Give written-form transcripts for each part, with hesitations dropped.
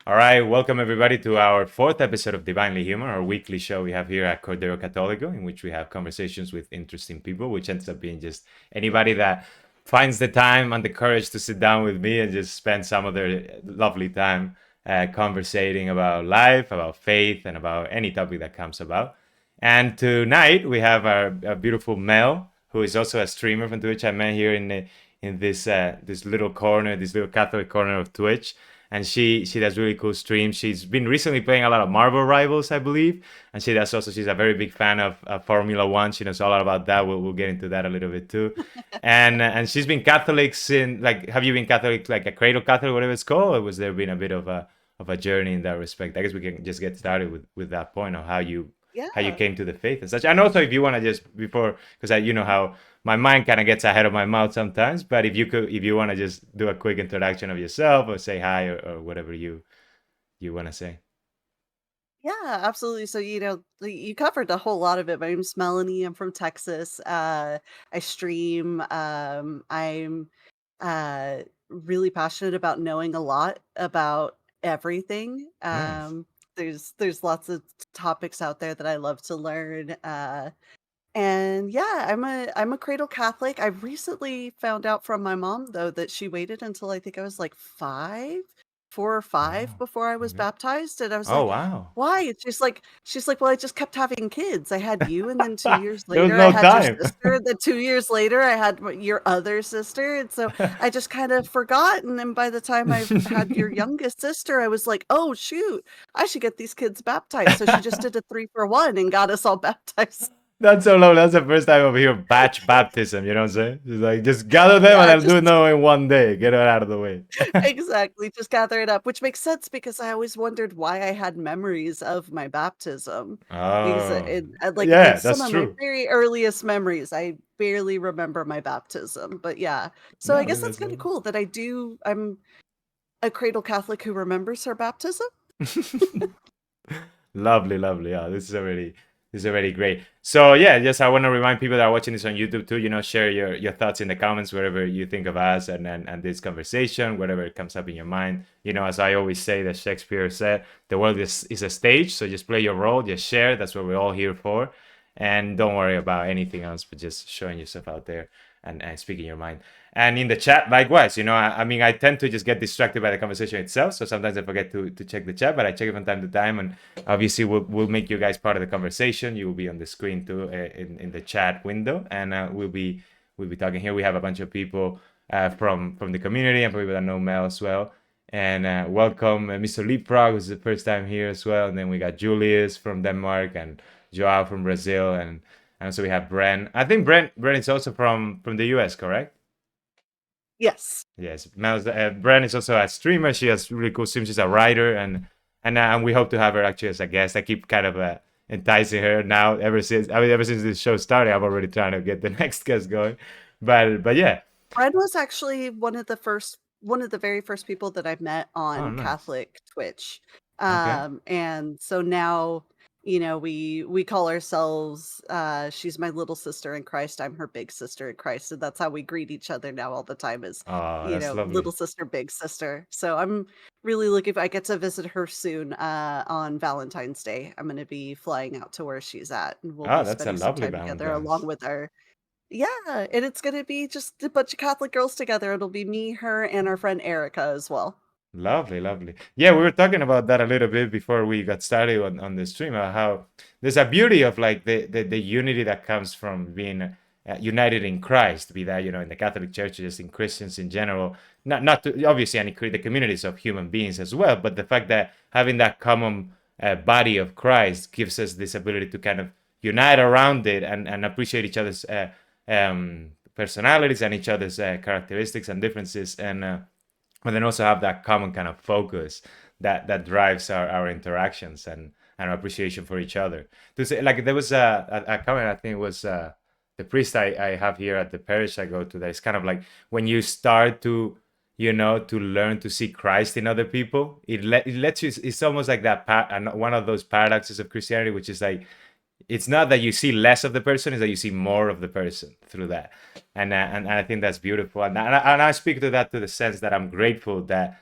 All right, welcome everybody to our fourth episode of Divinely Human, our weekly show we have here at Cordero Católico, in which we have conversations with interesting people, which ends up being just anybody that finds the time and the courage to sit down with me and just spend some of their lovely time conversating about life, about faith, and about any topic that comes about. And tonight we have our beautiful Mel, who is also a streamer from Twitch. I met here in this little corner, this little Catholic corner of Twitch, and she does really cool streams. She's been recently playing a lot of Marvel Rivals, I believe, and she's a very big fan of Formula One. She knows a lot about that. We'll get into that a little bit too, and she's been Catholic since, like, have you been Catholic, like a cradle Catholic, whatever it's called, or was there been a bit of a journey in that respect? I guess we can just get started with that point of how you Yeah. came to the faith and such. And also, if you want to just before, because you know how my mind kind of gets ahead of my mouth sometimes. But if you want to just do a quick introduction of yourself or say hi or whatever you want to say. Yeah, absolutely. So, you covered a whole lot of it. My name's Melanie. I'm from Texas. I stream. I'm really passionate about knowing a lot about everything. Nice. There's lots of topics out there that I love to learn. And yeah, I'm a cradle Catholic. I recently found out from my mom though that she waited until I think I was like 4 or 5 Oh, before I was okay. baptized, and I was Oh like, wow. "Why?" And she's like, "Well, I just kept having kids. I had you, and then 2 years There was later I no had your time. sister, and then 2 years later I had your other sister." And so I just kind of forgot, and then by the time I had your youngest sister, I was like, "Oh shoot, I should get these kids baptized." So she just did a 3 for 1 and got us all baptized. That's so lovely. That's the first time I've heard batch baptism. You know what I'm saying? It's like just gather them and Yeah, I'll do just it now in one day. Get it out of the way. exactly, just gather it up, which makes sense because I always wondered why I had memories of my baptism, because Oh, it's yeah, some that's of my true. very earliest memories. I barely remember my baptism, but yeah. So No, I I guess think that's that's kinda lovely. cool that I'm a cradle Catholic who remembers her baptism. Lovely, lovely. Yeah, this is already great. So yeah, just I want to remind people that are watching this on YouTube too. Share your thoughts in the comments wherever you think of us and this conversation, whatever it comes up in your mind. As I always say, that Shakespeare said, the world is a stage. So just play your role, just share. That's what we're all here for, and don't worry about anything else, but just showing yourself out there and speaking your mind. And in the chat, likewise, I mean, I tend to just get distracted by the conversation itself. So sometimes I forget to check the chat, but I check it from time to time. And obviously, we'll make you guys part of the conversation. You will be on the screen too in the chat window. And we'll be talking here. We have a bunch of people from the community and people that know Mel as well. And welcome Mr. Leapfrog, who's the first time here as well. And then we got Julius from Denmark and Joao from Brazil. And so we have Bren. I think Bren is also from the US, correct? Yes. Yes, Bren is also a streamer. She has really cool streams. She's a writer, and we hope to have her actually as a guest. I keep kind of enticing her now. Ever since this show started, I'm already trying to get the next guest going. But yeah. Fred was actually one of the very first people that I met Oh, on nice. Catholic Twitch. Okay. And so now, we call ourselves she's my little sister in Christ, I'm her big sister in Christ, and that's how we greet each other now all the time is, Oh, that's lovely. little sister, big sister. So I'm really looking I get to visit her soon on Valentine's Day. I'm going to be flying out to where she's at and we'll Oh, be that's a spending some lovely time together along Valentine's. with her. Yeah, and it's gonna be just a bunch of Catholic girls together. It'll be me, her, and our friend Erica as well. Lovely, lovely. Yeah, we were talking about that a little bit before we got started on the stream. How there's a beauty of like the unity that comes from being united in Christ, be that in the Catholic Church, just in Christians in general. Not to, obviously the communities of human beings as well, but the fact that having that common body of Christ gives us this ability to kind of unite around it and appreciate each other's personalities and each other's characteristics and differences and but then also have that common kind of focus that drives our interactions and our appreciation for each other. To say, like, there was a comment, I think it was the priest I have here at the parish I go to, that it's kind of like when you start to learn to see Christ in other people, it lets you, it's almost like that and one of those paradoxes of Christianity, which is like it's not that you see less of the person, it's that you see more of the person through that. And I think that's beautiful. And I speak to that to the sense that I'm grateful that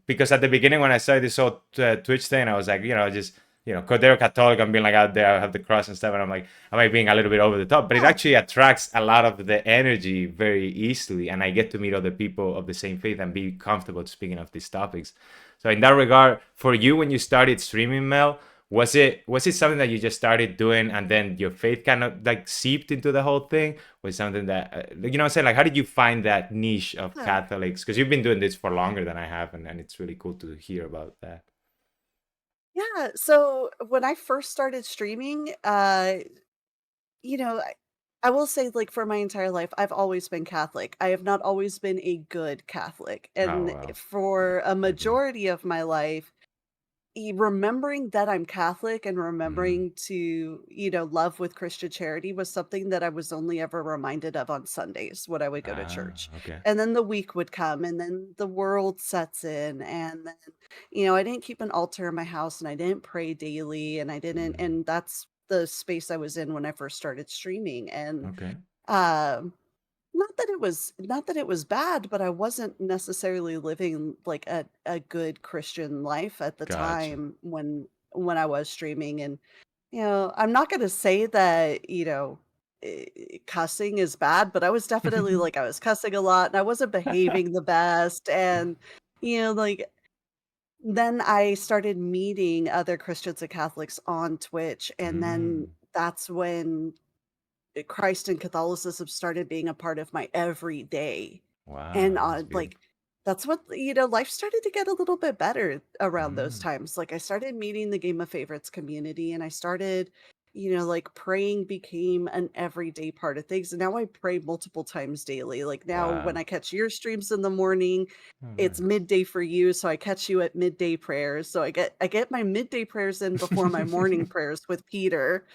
because at the beginning when I started this whole Twitch thing, I was like, just Cordero Catholic, I'm being like out there, I have the cross and stuff, and I'm like, am I being a little bit over the top? But it Yeah, actually attracts a lot of the energy very easily, and I get to meet other people of the same faith and be comfortable speaking of these topics. So in that regard, for you, when you started streaming, Mel, was it something that you just started doing and then your faith kind of like seeped into the whole thing? Was something that what I'm saying, like how did you find that niche of yeah. Catholics? Because you've been doing this for longer than I have, and it's really cool to hear about that. Yeah, so when I first started streaming, you know, I will say, like, for my entire life, I've always been Catholic. I have not always been a good Catholic, Oh and wow. for a I agree. majority of my life, remembering that I'm Catholic and Mm. remembering to, love with Christian charity was something that I was only ever reminded of on Sundays when I would go to Ah, church. okay. And then the week would come, and then the world sets in, and then, I didn't keep an altar in my house, and I didn't pray daily, and I didn't, Mm. and that's the space I was in when I first started streaming. And Okay. um not that it was bad, but I wasn't necessarily living like a good Christian life at the Gotcha. time when I was streaming. And I'm not gonna say that, cussing is bad, but I was definitely like I was cussing a lot and I wasn't behaving the best. And like then I started meeting other Christians and Catholics on Twitch, and then Mm. that's when Christ and Catholicism started being a part of my everyday. And, Wow, that's like, beautiful. that's what life started to get a little bit better around those Mm. times. Like, I started meeting the Game of Favorites community, and I started, like, praying became an everyday part of things, and now I pray multiple times daily. Like, now when Wow. I catch your streams in the morning, Oh, it's nice. midday for you, so I catch you at midday prayers. So I get my midday prayers in before my morning prayers with Peter.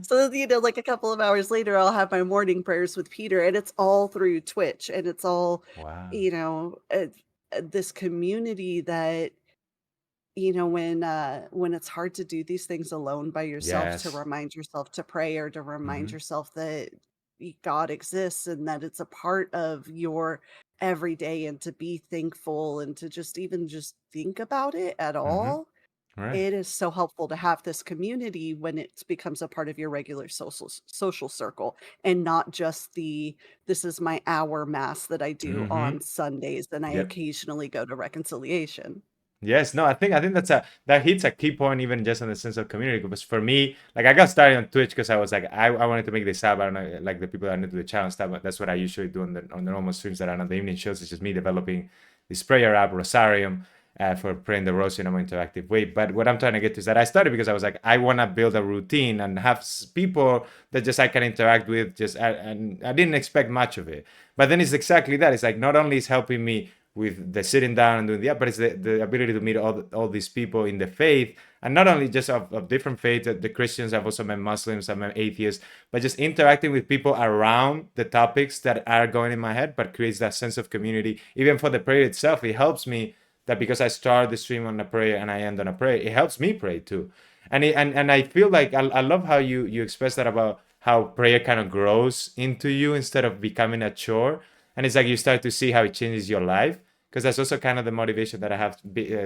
So, like a couple of hours later, I'll have my morning prayers with Peter, and it's all through Twitch, and it's all, Wow. this community that, when it's hard to do these things alone by yourself, to Yes. remind yourself to pray or to remind Hmm. yourself that God exists and that it's a part of your everyday, and to be thankful and to just even just think about it at Hmm. all. Right. It is so helpful to have this community when it becomes a part of your regular social circle, and not just "This is my hour mass that I do Hmm. on Sundays, and I Yep. occasionally go to reconciliation." Yes, no, I think that hits a key point even just in the sense of community. Because for me, like I got started on Twitch because I was like I wanted to make this app. I don't know, like the people that are new to the channel and stuff. But that's what I usually do on the normal streams that are on the evening shows. It's just me developing this prayer app, Rosarium, for praying the rosary in a more interactive way. But what I'm trying to get to is that I started because I was like I want to build a routine and have people that just I can interact with. And I didn't expect much of it. But then it's exactly that. It's like not only is helping me with the sitting down and doing the app, but it's the ability to meet all these people in the faith, and not only just of different faiths. The Christians, I've also met Muslims, I've met atheists, but just interacting with people around the topics that are going in my head, but creates that sense of community. Even for the prayer itself, it helps me that because I start the stream on a prayer and I end on a prayer, it helps me pray too. And I feel like I love how you express that about how prayer kind of grows into you instead of becoming a chore, and it's like you start to see how it changes your life, because that's also kind of the motivation that I have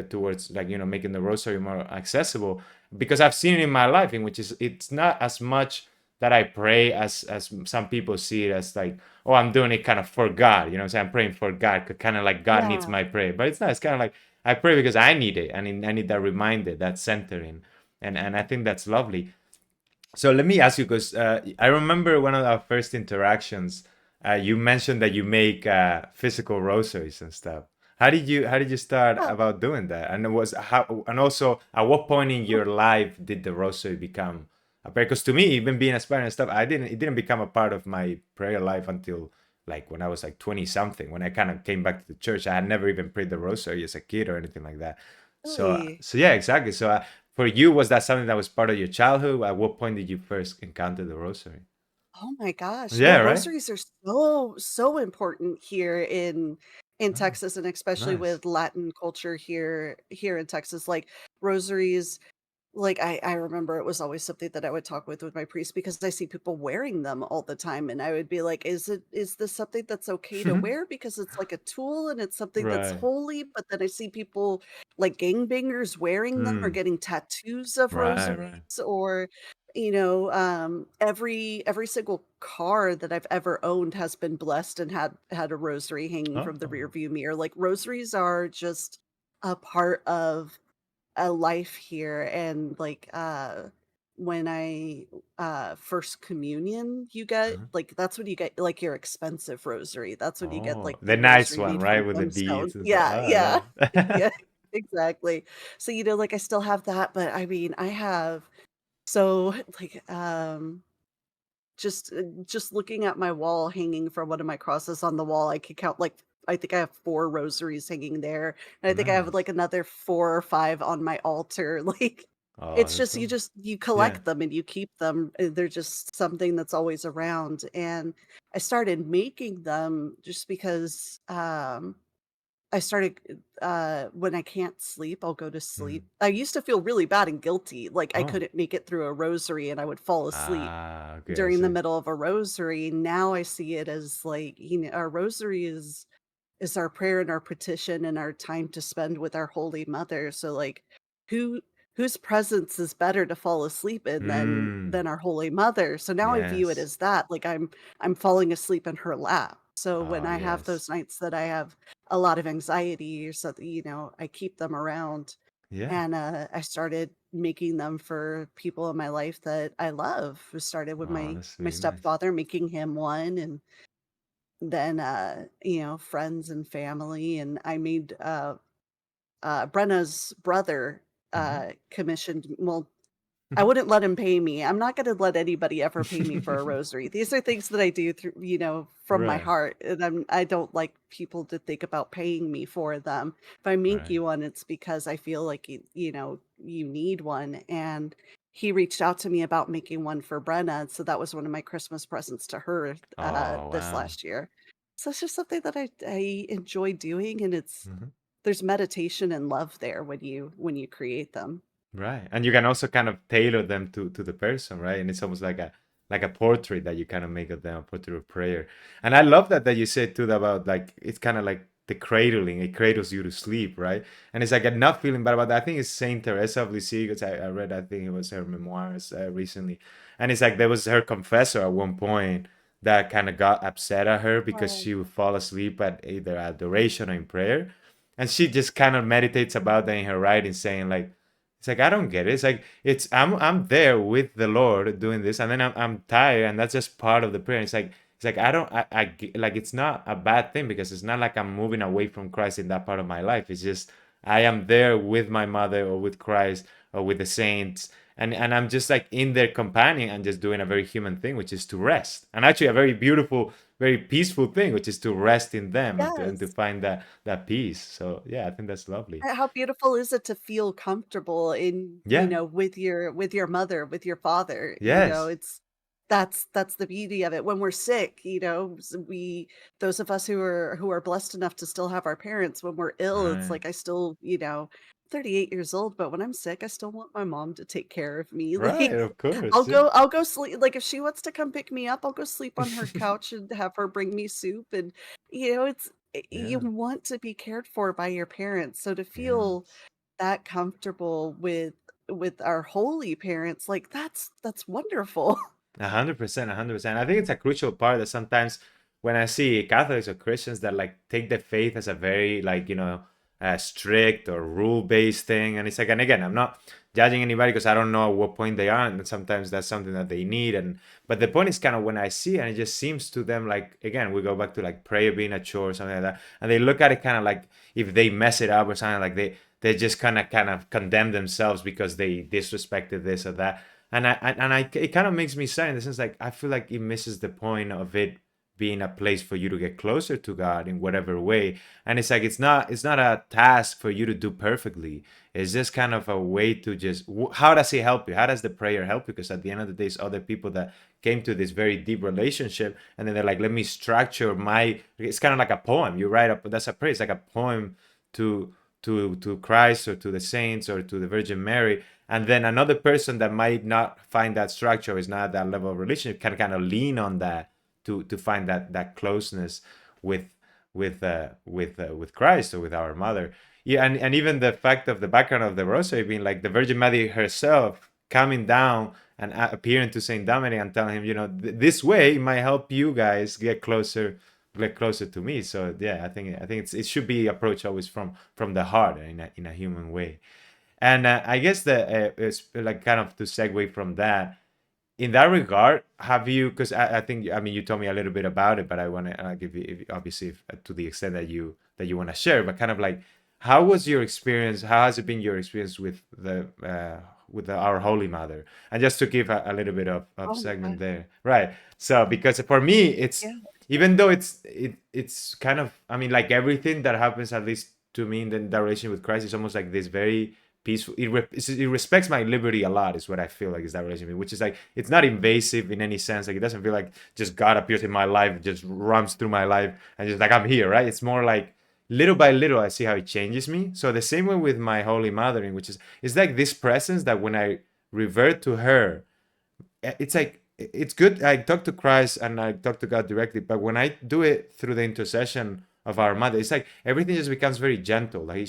towards like making the rosary more accessible, because I've seen it in my life in which it's not as much that I pray as some people see it as like, oh, I'm doing it kind of for God, what I'm saying, I'm praying for God, kind of like God needs Yeah. my prayer, but it's not. It's kind of like I pray because I need it, and I need that reminder, that centering, and I think that's lovely. So let me ask you, because I remember one of our first interactions. You mentioned that you make physical rosaries and stuff. How did you start Yeah. about doing that? And also at what point in your life did the rosary become a prayer? Because to me, even being aspiring and stuff, it didn't become a part of my prayer life until like when I was like 20 something, when I kind of came back to the church. I had never even prayed the rosary as a kid or anything like that. So Really? so yeah, exactly. So for you, was that something that was part of your childhood? At what point did you first encounter the rosary? Oh my gosh. Yeah, Yeah, right? rosaries are so, so important here in Oh, Texas, and especially nice. with Latin culture here in Texas. Like, rosaries, like, I remember it was always something that I would talk with my priest because I see people wearing them all the time, and I would be like, is this something that's okay to wear because it's like a tool and it's something that's Right. holy?" But then I see people like gangbangers wearing them or Mm. getting tattoos of Right, rosaries right. or, every single car that I've ever owned has been blessed and had a rosary hanging from the Oh. rearview mirror. Like, rosaries are just a part of a life here and like when I first communion you get Uh-huh. like that's when you get like your expensive rosary. That's when you get Oh, like the the nice rosary one, made right? from With the gemstone. beads and stuff. Yeah, Oh, I yeah. love it. Yeah, exactly. So like I still have that, but I mean I have so like just looking at my wall hanging from one of my crosses on the wall, I could count like I think I have 4 rosaries hanging there, and I think I have like Nice. another 4 or 5 on my altar. Like Oh, it's that's just so. you Yeah. collect them and you keep them. They're just something that's always around. And I started making them just because I started when I can't sleep, I'll go to Mm. sleep. I used to feel really bad and guilty, like I Oh. couldn't make it through a rosary and I would fall asleep Ah, okay, I during the see. middle of a rosary. Now I see it as like, our rosary is our prayer and our petition and our time to spend with our Holy Mother. So like who whose presence is better to fall asleep in Mm. than our Holy Mother. So now I view it Yes. as that. Like I'm falling asleep in her lap. So when Oh, I have yes. those nights that I have a lot of anxiety or something, I keep them around. Yeah. And I started making them for people in my life that I love. We started with Oh, my that's my really nice. stepfather, making him one, and then friends and family. And I made Brenna's brother Mhm. commissioned. Well, I wouldn't let him pay me. I'm not gonna let anybody ever pay me for a rosary. These are things that I do through, from my Right, heart, and I don't like people to think about paying me for them. If I make right. you one, it's because I feel like you need one. And he reached out to me about making one for Brenna, so that was one of my Christmas presents to her Oh, this wow. last year. So it's just something that I enjoy doing, and Mhm. there's meditation and love there when you create them. Right. And you can also kind of tailor them to the person, right? And it's almost like a portrait that you kind of make of them, a portrait of prayer. And I love that you said too about like it's kind of like the cradling, it cradles you to sleep, right? And it's like I'm not feeling bad about that. I think it's Saint Teresa of Lisieux, because I read, I think it was her memoirs recently. And it's like there was her confessor at one point that kind of got upset at her because Oh, she would fall asleep at either adoration or in prayer. And she just kind of meditates about that in her writing, saying like, it's like I don't get it. It's like I'm there with the Lord doing this, and then I'm tired, and that's just part of the prayer. It's like I don't like it's not a bad thing because it's not like I'm moving away from Christ in that part of my life. It's just I am there with my mother or with Christ or with the saints, and I'm just like in their companion and just doing a very human thing, which is to rest, and actually a very beautiful, very peaceful thing, which is to rest in them and to yes. find that peace. So yeah, I think that's lovely. How beautiful is it to feel comfortable in, Yeah. with your mother, with your father, Yes. it's that's the beauty of it. When we're sick, we those of us who are blessed enough to still have our parents, when we're ill, it's Right. like I still, 38 years old, but when I'm sick, I still want my mom to take care of me. Right, Like of course. Yeah. I'll go sleep like if she wants to come pick me up, I'll go sleep on her couch and have her bring me soup. And it's you Yeah. want to be cared for by your parents, so to feel Yes. that comfortable with our holy parents, like, that's wonderful. 100%, 100%. I think it's a crucial part that sometimes when I see Catholics or Christians that like take the faith as a very like strict or rule based thing, and it's like, and again, I'm not judging anybody because I don't know at what point they are, and sometimes that's something that they need. And but the point is kind of when I see it, and it just seems to them like again we go back to like prayer being a chore or something like that, and they look at it kind of like if they mess it up or something like they just kind of condemn themselves because they disrespected this or that. And it kind of makes me sad in the sense like I feel like it misses the point of it being a place for you to get closer to God in whatever way. And it's like it's not a task for you to do perfectly. It's just kind of a way to just how does it help you? How does the prayer help you? Because at the end of the day, it's other people that came to this very deep relationship, and then they're like, let me structure my. It's kind of like a poem. You write up. That's a prayer. It's like a poem to to Christ or to the saints or to the Virgin Mary, and then another person that might not find that structure, is not at that level of relationship, can kind of lean on that to find that closeness with with Christ or with our Mother. Yeah, and even the fact of the background of the Rosary being like the Virgin Mary herself coming down and appearing to Saint Dominic and telling him, this way might help you guys get closer to me. So yeah, I think it should be approached always from the heart, in a human way. And I guess that it's like kind of to segue from that. In that regard, have you? Because I think, I mean, you told me a little bit about it, but I want to give you, obviously, to the extent that you want to share. But kind of like, how was your experience? How has it been your experience with Our Holy Mother? And just to give a little bit of Oh my segment god. there, right? So because for me, it's, Yeah. even though it's kind of, I mean, like everything that happens, at least to me, in the relation with Christ, is almost like this very peaceful. It respects my liberty a lot, is what I feel like, is that relationship, which is like, it's not invasive in any sense. Like, it doesn't feel like just God appears in my life, just runs through my life and just like, I'm here, right? It's more like little by little I see how it changes me. So the same way with my Holy Mother, in which is, it's like this presence that when I revert to her, it's like, it's good. I talk to Christ and I talk to God directly, but when I do it through the intercession of our Mother, it's like everything just becomes very gentle. Like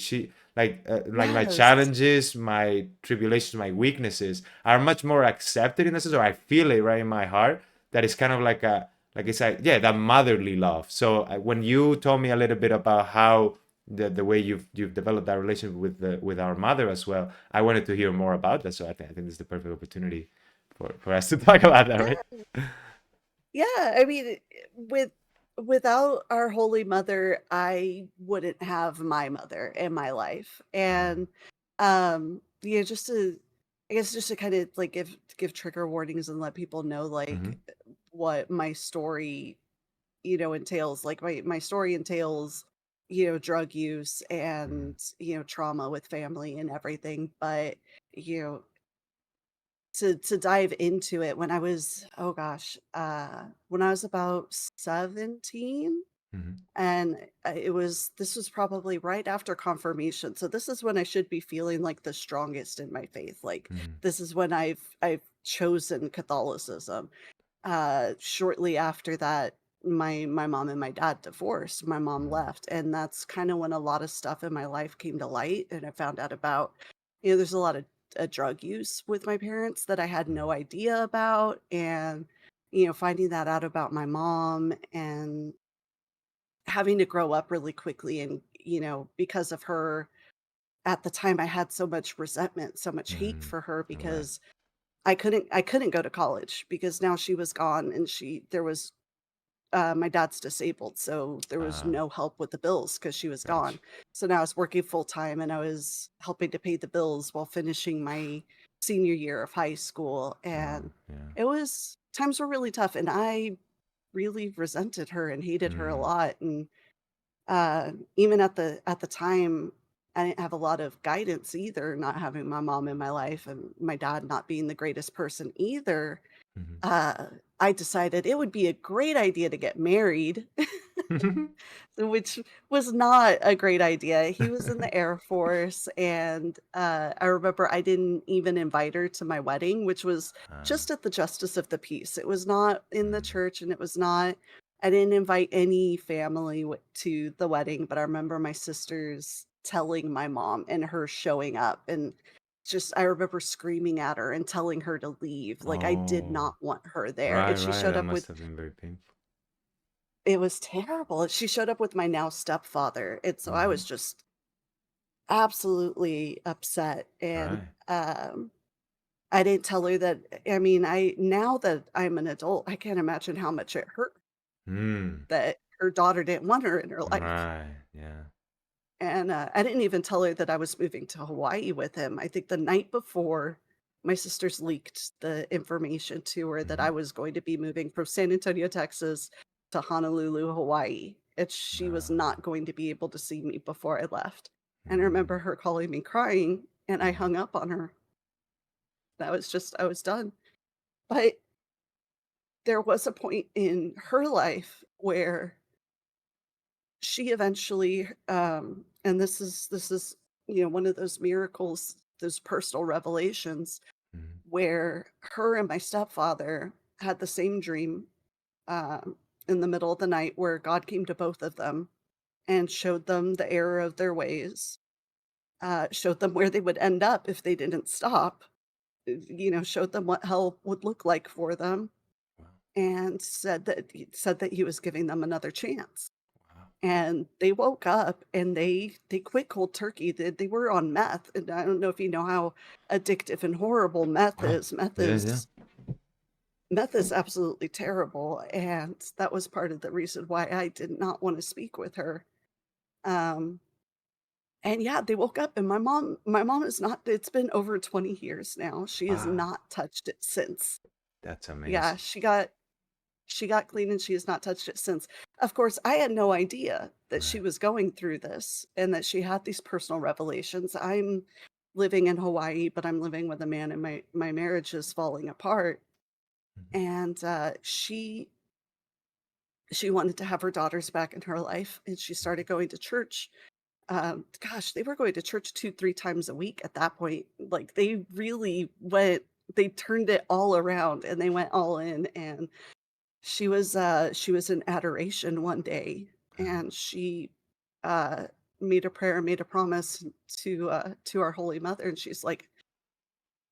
like my Yes. challenges, my tribulations, my weaknesses are much more accepted, in a sense, or I feel it right in my heart. That is kind of like it's like, yeah, that motherly love. So when you told me a little bit about how the way you've developed that relationship with our Mother as well, I wanted to hear more about that. So I think this is the perfect opportunity for us to talk about that, right? Yeah. Yeah, I mean, without our Holy Mother, I wouldn't have my mother in my life. Mm, And just to, I guess, just to kind of like give trigger warnings and let people know like mhm, what my story, entails. Like my story entails, drug use mhm, and, trauma with family and everything. But, you know, to dive into it, when I was, oh gosh, when I was about 17, mhm, and this was probably right after confirmation. So this is when I should be feeling like the strongest in my faith. Like, mhm, this is when I've chosen Catholicism. Shortly after that, my mom and my dad divorced. My mom mhm, left, and that's kind of when a lot of stuff in my life came to light, and I found out about, there's a lot of drug use with my parents that I had no mhm, idea about, and finding that out about my mom and having to grow up really quickly, and because of her, at the time I had so much resentment, so much hate mhm. for her, Right. because I couldn't go to college because now she was gone, and there was my dad's disabled, so there was Ah, no help with the bills because she was gotcha. gone. So now I was working full time, and I was helping to pay the bills while finishing my senior year of high school, Wow. and Yeah. times were really tough, and I really resented her and hated her a Mm, lot. And even at the time, I didn't have a lot of guidance either, not having my mom in my life and my dad not being the greatest person either. mhm. uh, I decided it would be a great idea to get married, which was not a great idea. He was in the Air Force, and I remember I didn't even invite her to my wedding, which was Ah, just at the Justice of the Peace. It was not in the mm, church, and it was not. I didn't invite any family to the wedding, but I remember my sisters telling my mom and her showing up, and just I remember screaming at her and telling her to leave. Like, I did oh, not want her there. right, And she right. showed That up must with have been very painful. it was terrible. She showed up with my now stepfather. And so I Mhm. was just absolutely upset. And Right. I didn't tell her that. I mean, now that I'm an adult, I can't imagine how much it hurt Mm, that her daughter didn't want her in her life. right. Yeah. And I didn't even tell her that I was moving to Hawaii with him. I think the night before, my sisters leaked the information to her that I Mhm. was going to be moving from San Antonio, Texas to Honolulu, Hawaii. And she was Ah, not going to be able to see me before I left. And I remember mm, her calling me crying, and I mhm, hung up on her. I was done. But there was a point in her life where she eventually, and this is one of those miracles, those personal revelations Mhm. where her and my stepfather had the same dream in the middle of the night where God came to both of them and showed them the error of their ways, showed them where they would end up if they didn't stop, showed them what hell would look like for them, Wow. and said that he was giving them another chance. Wow. And they woke up and they quit cold turkey. They were on meth, and I don't know if you know how addictive and horrible meth Wow. is. Meth Yeah, yeah. is meth is absolutely terrible, and that was part of the reason why I did not want to speak with her. Um, and yeah, they woke up and my mom is not it's been over 20 years now. She has Wow. not touched it since. That's Yeah, amazing. she got clean and she has not touched it since. Of course, I had no idea that she Right. was going through this and that she had these personal revelations. I'm living in Hawaii, but I'm living with a man and my marriage is falling apart. Mhm. And she wanted to have her daughters back in her life and she Mhm. started going to church. Gosh, they were going to church 2, 3 times a week at that point. Like they turned it all around and they went all in. And she was in adoration one day, Uh-huh. and she, uh, made a prayer, made a promise to our Holy Mother, and she's like,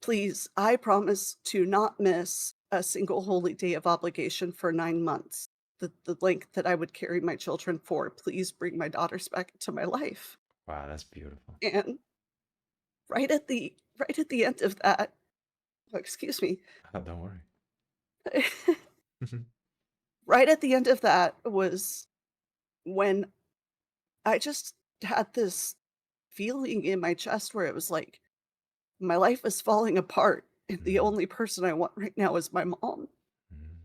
"Please, I promise to not miss a single holy day of obligation for 9 months, the length that I would carry my children for. Please bring my daughters back into my life." Wow, that's beautiful. And right at the end of that oh, excuse me. Oh, don't worry. Right at the end of that was when I just had this feeling in my chest where it was like, my life is falling apart, and the Mhm. only person I want right now is my mom. Mhm.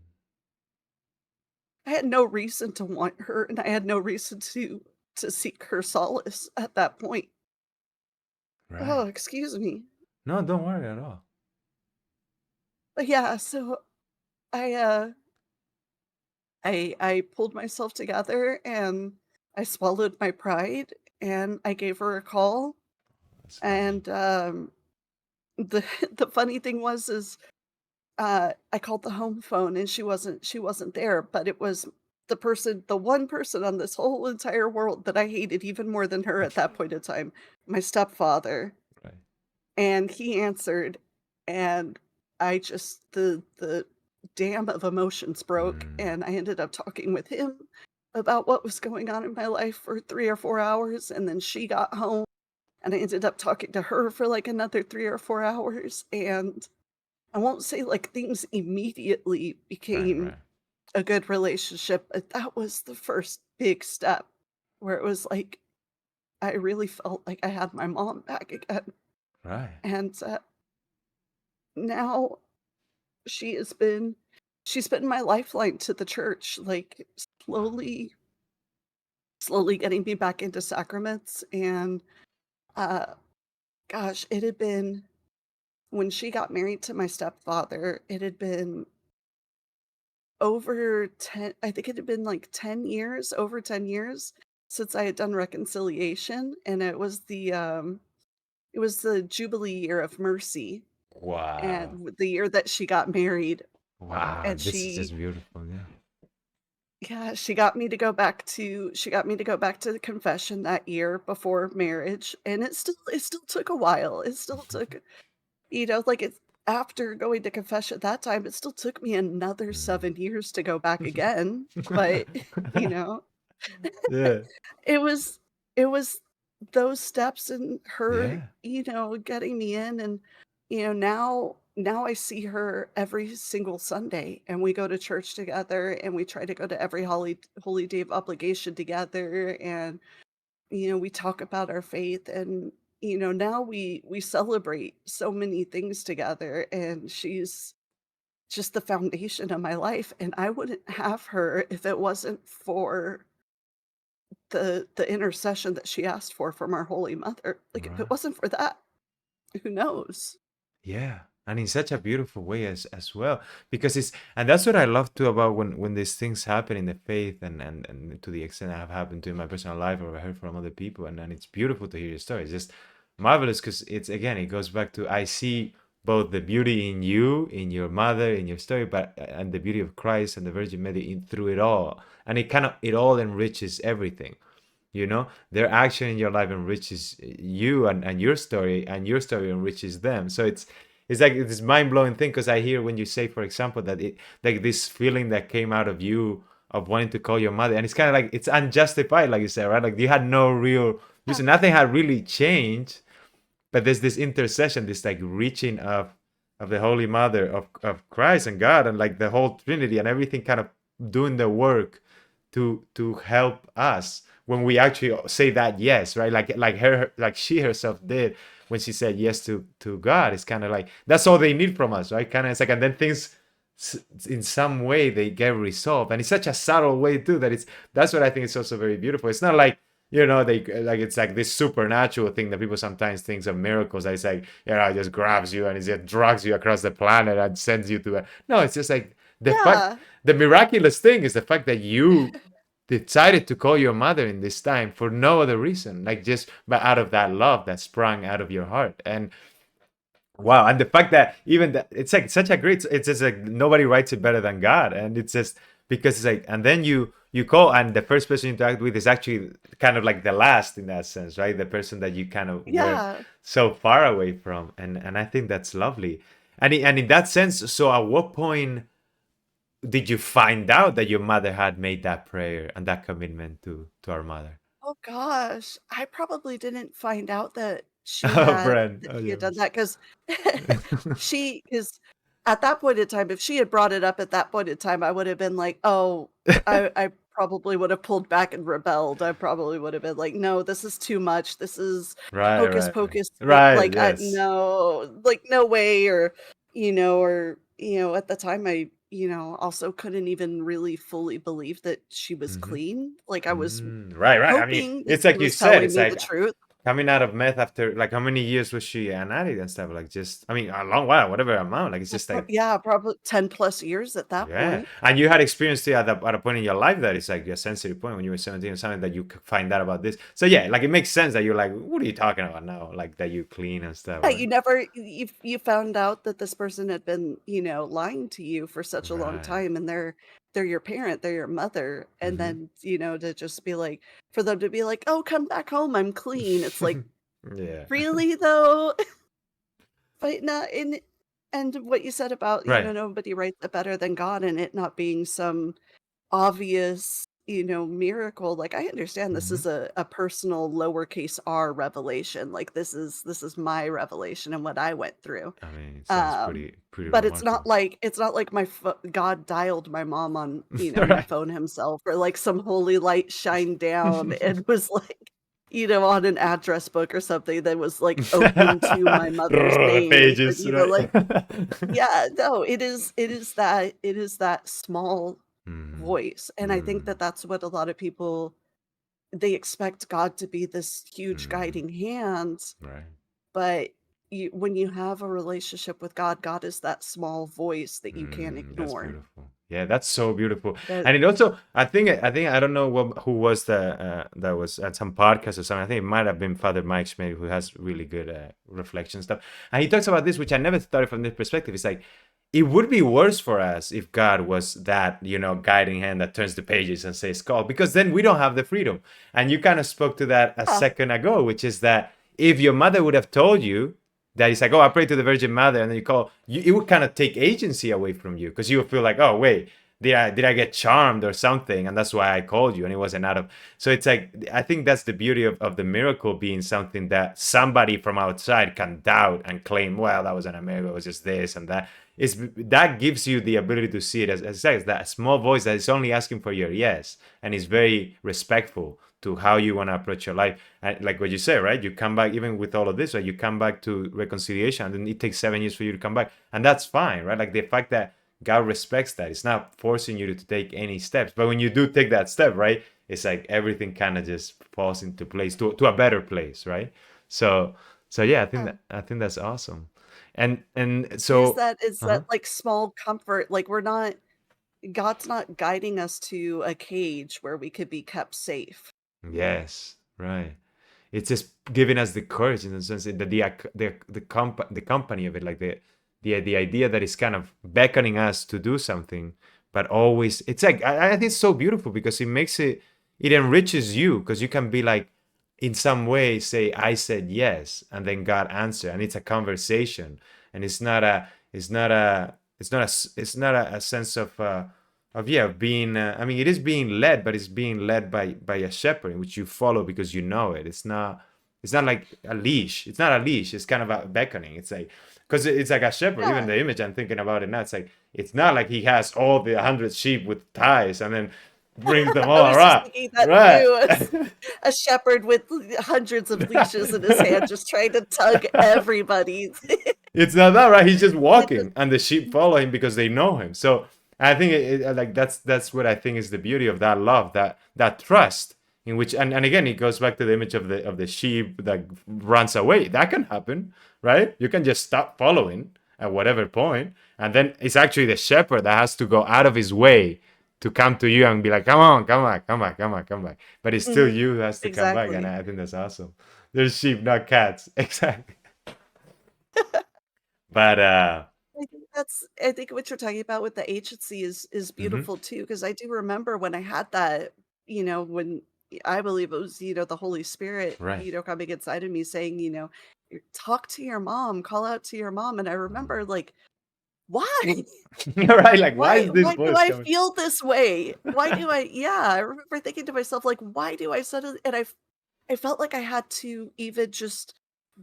I had no reason to want her, and I had no reason to seek her solace at that point. Oh, Right. excuse me. No, don't worry at all. But yeah, so I uh I pulled myself together and I swallowed my pride and I gave her a call. That's lovely. And the the funny thing was is I called the home phone and she wasn't there, but it was the one person on this whole entire world that I hated even more than her at that point in time, my stepfather. Right. And he answered, and I just the dam of emotions broke, Mm. and I ended up talking with him about what was going on in my life for 3 or 4 hours, and then she got home, and I ended up talking to her for, like, another 3 or 4 hours, and I won't say, like, things immediately Right, became right. a good relationship, but that was the first big step where it was like, I really felt like I had my mom back again, Right. and, now she has been she's been my lifeline to the church, like, Wow. slowly getting me back into sacraments, and, uh, gosh, it had been when she got married to my stepfather, it had been over 10 I think it had been, like, 10 years, over 10 years since I had done reconciliation, and it was the Jubilee year of mercy, and Wow. the year that she got married, Wow. and This is just beautiful. Yeah. yeah, she got me to go back to the confession that year before marriage, and it still took a while. It still took, like, it's after going to confession that time, it still took me another Mm. 7 years to go back again, but, you know, Yeah. it was it was those steps and her, Yeah. getting me in and, now I see her every single Sunday, and we go to church together, and we try to go to every holy day of obligation together, and, we talk about our faith, and, now we celebrate so many things together, and she's just the foundation of my life, and I wouldn't have her if it wasn't for the intercession that she asked for from our Holy Mother. Like, if it Right. wasn't for that, who knows? Yeah. And in such a beautiful way as well. Because it's and that's what I love too about when these things happen in the faith and to the extent that have happened to in my personal life or I heard from other people and it's beautiful to hear your story. It's just marvelous because it's again it goes back to I see both the beauty in you, in your mother, in your story, but and the beauty of Christ and the Virgin Mary in through it all, and it kind of it all enriches everything. You know, their action in your life enriches you and your story enriches them. So it's like this mind-blowing thing because I hear when you say, for example, that it like this feeling that came out of you of wanting to call your mother, and it's kind of like it's unjustified, like you said, right? Like you had no real Yeah. reason, nothing had really changed, but there's this intercession, this like reaching of the Holy Mother of Christ and God and like the whole Trinity and everything kind of doing the work to help us when we actually say that yes, right? Like her like she herself did when she said yes to God. It's kind of like that's all they need from us, right? Kind of it's like and then things in some way they get resolved, and it's such a subtle way too that it's that's what I think is also very beautiful. It's not like they like it's like this supernatural thing that people sometimes think of miracles that it's like it just grabs you and it just drags you across the planet and sends you to a no, it's just like the fact Yeah. the miraculous thing is the fact that you decided to call your mother in this time for no other reason like just but out of that love that sprang out of your heart. And wow, and the fact that even that it's like such a great it's just like nobody writes it better than God. And it's just because it's like and then you call and the first person you interact with is actually kind of like the last in that sense, right? The person that you kind of were Yeah. so far away from. And I think that's lovely. And in that sense, so at what point did you find out that your mother had made that prayer and that commitment to our mother? Oh gosh, I probably didn't find out Oh, Bren. Oh, she yeah. had done that 'cause 'cause at that point in time, if she had brought it up at that point in time, I would have been like, "Oh," I probably would have pulled back and rebelled. I probably would have been like, "No, this is too much. This is Right, hocus right, right. pocus." Right, Like, yes. no, like, no way, or at the time, also couldn't even really fully believe that she was Mhm. clean. Like, I was Right, right. I mean, hoping that it's she like you was said, telling it's me the like truth. coming out of meth after like how many years was she an addict and stuff? Like just I mean a long while, whatever amount. Like it's just like Yeah, probably 10 plus years at that yeah. point. And you had experienced it at a point in your life that it's like a sensitive point when you were 17 or something that you could find out about this. So yeah, like it makes sense that you're like, what are you talking about now? Like that you clean and stuff, Yeah, right? you never you found out that this person had been, lying to you for such a long Right. time, and they're your parent, they're your mother, and Hmm. then, to just be like for them to be like, "Oh, come back home, I'm clean." It's like, Yeah. "Really though?" But not in and what you said about, Right. nobody writes it better than God and it not being some obvious, miracle. Like, I understand this Hmm. is a personal lowercase r revelation. Like, this is my revelation and what I went through. I mean, it sounds Um, pretty but it's not like God dialed my mom on, my right. phone himself or like some holy light shined down and was like, on an address book or something that was like open to my mother's name and said, Pages, right? like, yeah, no, it is that small Mm, voice, and I think mm, that that's what a lot of people they expect God to be this huge mm, guiding hand, right. but when you have a relationship with God, God is that small voice that you can't That's ignore. beautiful. Yeah, that's so beautiful. That And it also, I think I don't know who was the that was at some podcast or something. I think it might have been Father Mike Schmidt, who has really good reflection stuff. And he talks about this, which I never thought of from this perspective. It's like it would be worse for us if God was that guiding hand that turns the pages and says call, because then we don't have the freedom. And you kind of spoke to that a yeah, second ago, which is that if your mother would have told you that it's like, oh, I pray to the Virgin Mother, and then you call, it would kind of take agency away from you because you would feel like, oh, wait, did I get charmed or something, and that's why I called you, and it wasn't out of. So it's like I think that's the beauty of the miracle being something that somebody from outside can doubt and claim, well, that wasn't a miracle, it was just this and that. It's that gives you the ability to see it as I said, that small voice that is only asking for your yes, and is very respectful to how you want to approach your life. And like what you say, right? You come back even with all of this, right? You come back to reconciliation, and then it takes 7 years for you to come back, and that's fine, right? Like the fact that God respects that. It's not forcing you to take any steps, but when you do take that step, right? It's like everything kind of just falls into place to a better place, right? So so yeah, yeah. I think that's awesome. And It is so that it's uh-huh. that, like, small comfort, like, God's not guiding us to a cage where we could be kept safe. Yes, right. it's just giving us the courage in the sense that the company of it, like the idea that it's kind of beckoning us to do something, but always it's like I think it's so beautiful because it enriches you because you can be like in some way say I said yes and then God answered and it's a conversation and it's not a sense of yeah being I mean it is being led but it's being led by a shepherd which you follow because you know it. It's not like a leash. It's not a leash. It's kind of a beckoning. It's like because it's like a shepherd. Even Yeah. the image I'm thinking about it now, it's like it's not like he has all the 100 sheep with ties and then brings them I all was just around. thinking that Right. too. A shepherd with hundreds of leashes in his hand, just trying to tug everybody. It's not that, right? He's just That just walking, and the sheep follow him because they know him. So I think like that's what I think is the beauty of that love, that trust in which, and again, it goes back to the image of the sheep that runs away. That can happen, right? You can just stop following at whatever point, and then it's actually the shepherd that has to go out of his way to come to you and be like, come on, come back, come back, come back, come back. But it's still Mhm. you who has to come back, and Exactly. I think that's awesome. There's sheep, not cats. Exactly. But I think what you're talking about with the agency is mhm. beautiful too, because I do remember when I had that, when I believe it was, the Holy Spirit, Right. coming inside of me saying, talk to your mom, call out to your mom. And I remember like, why? Right, like why Why is this why do voice I coming? feel this way? Why do I yeah, I remember thinking to myself, like, why do I suddenly and I felt like I had to even just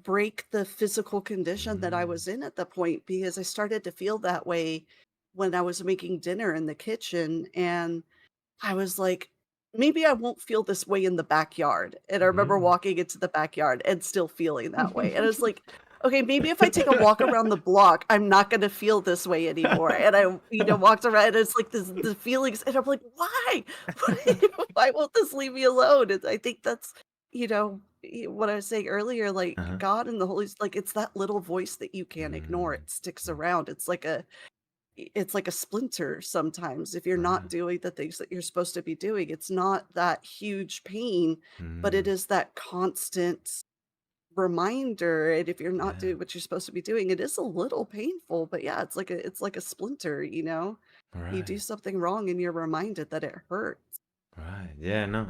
break the physical condition that I Mm, was in at the point because I started to feel that way when I was making dinner in the kitchen, and I was like, "Maybe I won't feel this way in the backyard," and I remember mm. walking into the backyard and still feeling that way, and I was like, "Okay, maybe if I take a walk around the block, I'm not gonna feel this way anymore," and I, walked around, and it's like this the feelings and I'm like, "Why? Why won't this leave me alone?" And I think that's, what I was saying earlier, like, Uh-huh. God and the Holy like, it's that little voice that you can't ignore, Mm, it sticks mm, around, it's like a splinter sometimes if you're not right. doing the things that you're supposed to be doing. It's not that huge pain, but it Mm, is that constant reminder, and if you're not yeah. doing what you're supposed to be doing, it is a little painful, but yeah, it's like a splinter, you know? You do Right. something wrong and you're reminded that it hurts. Right. Yeah, no,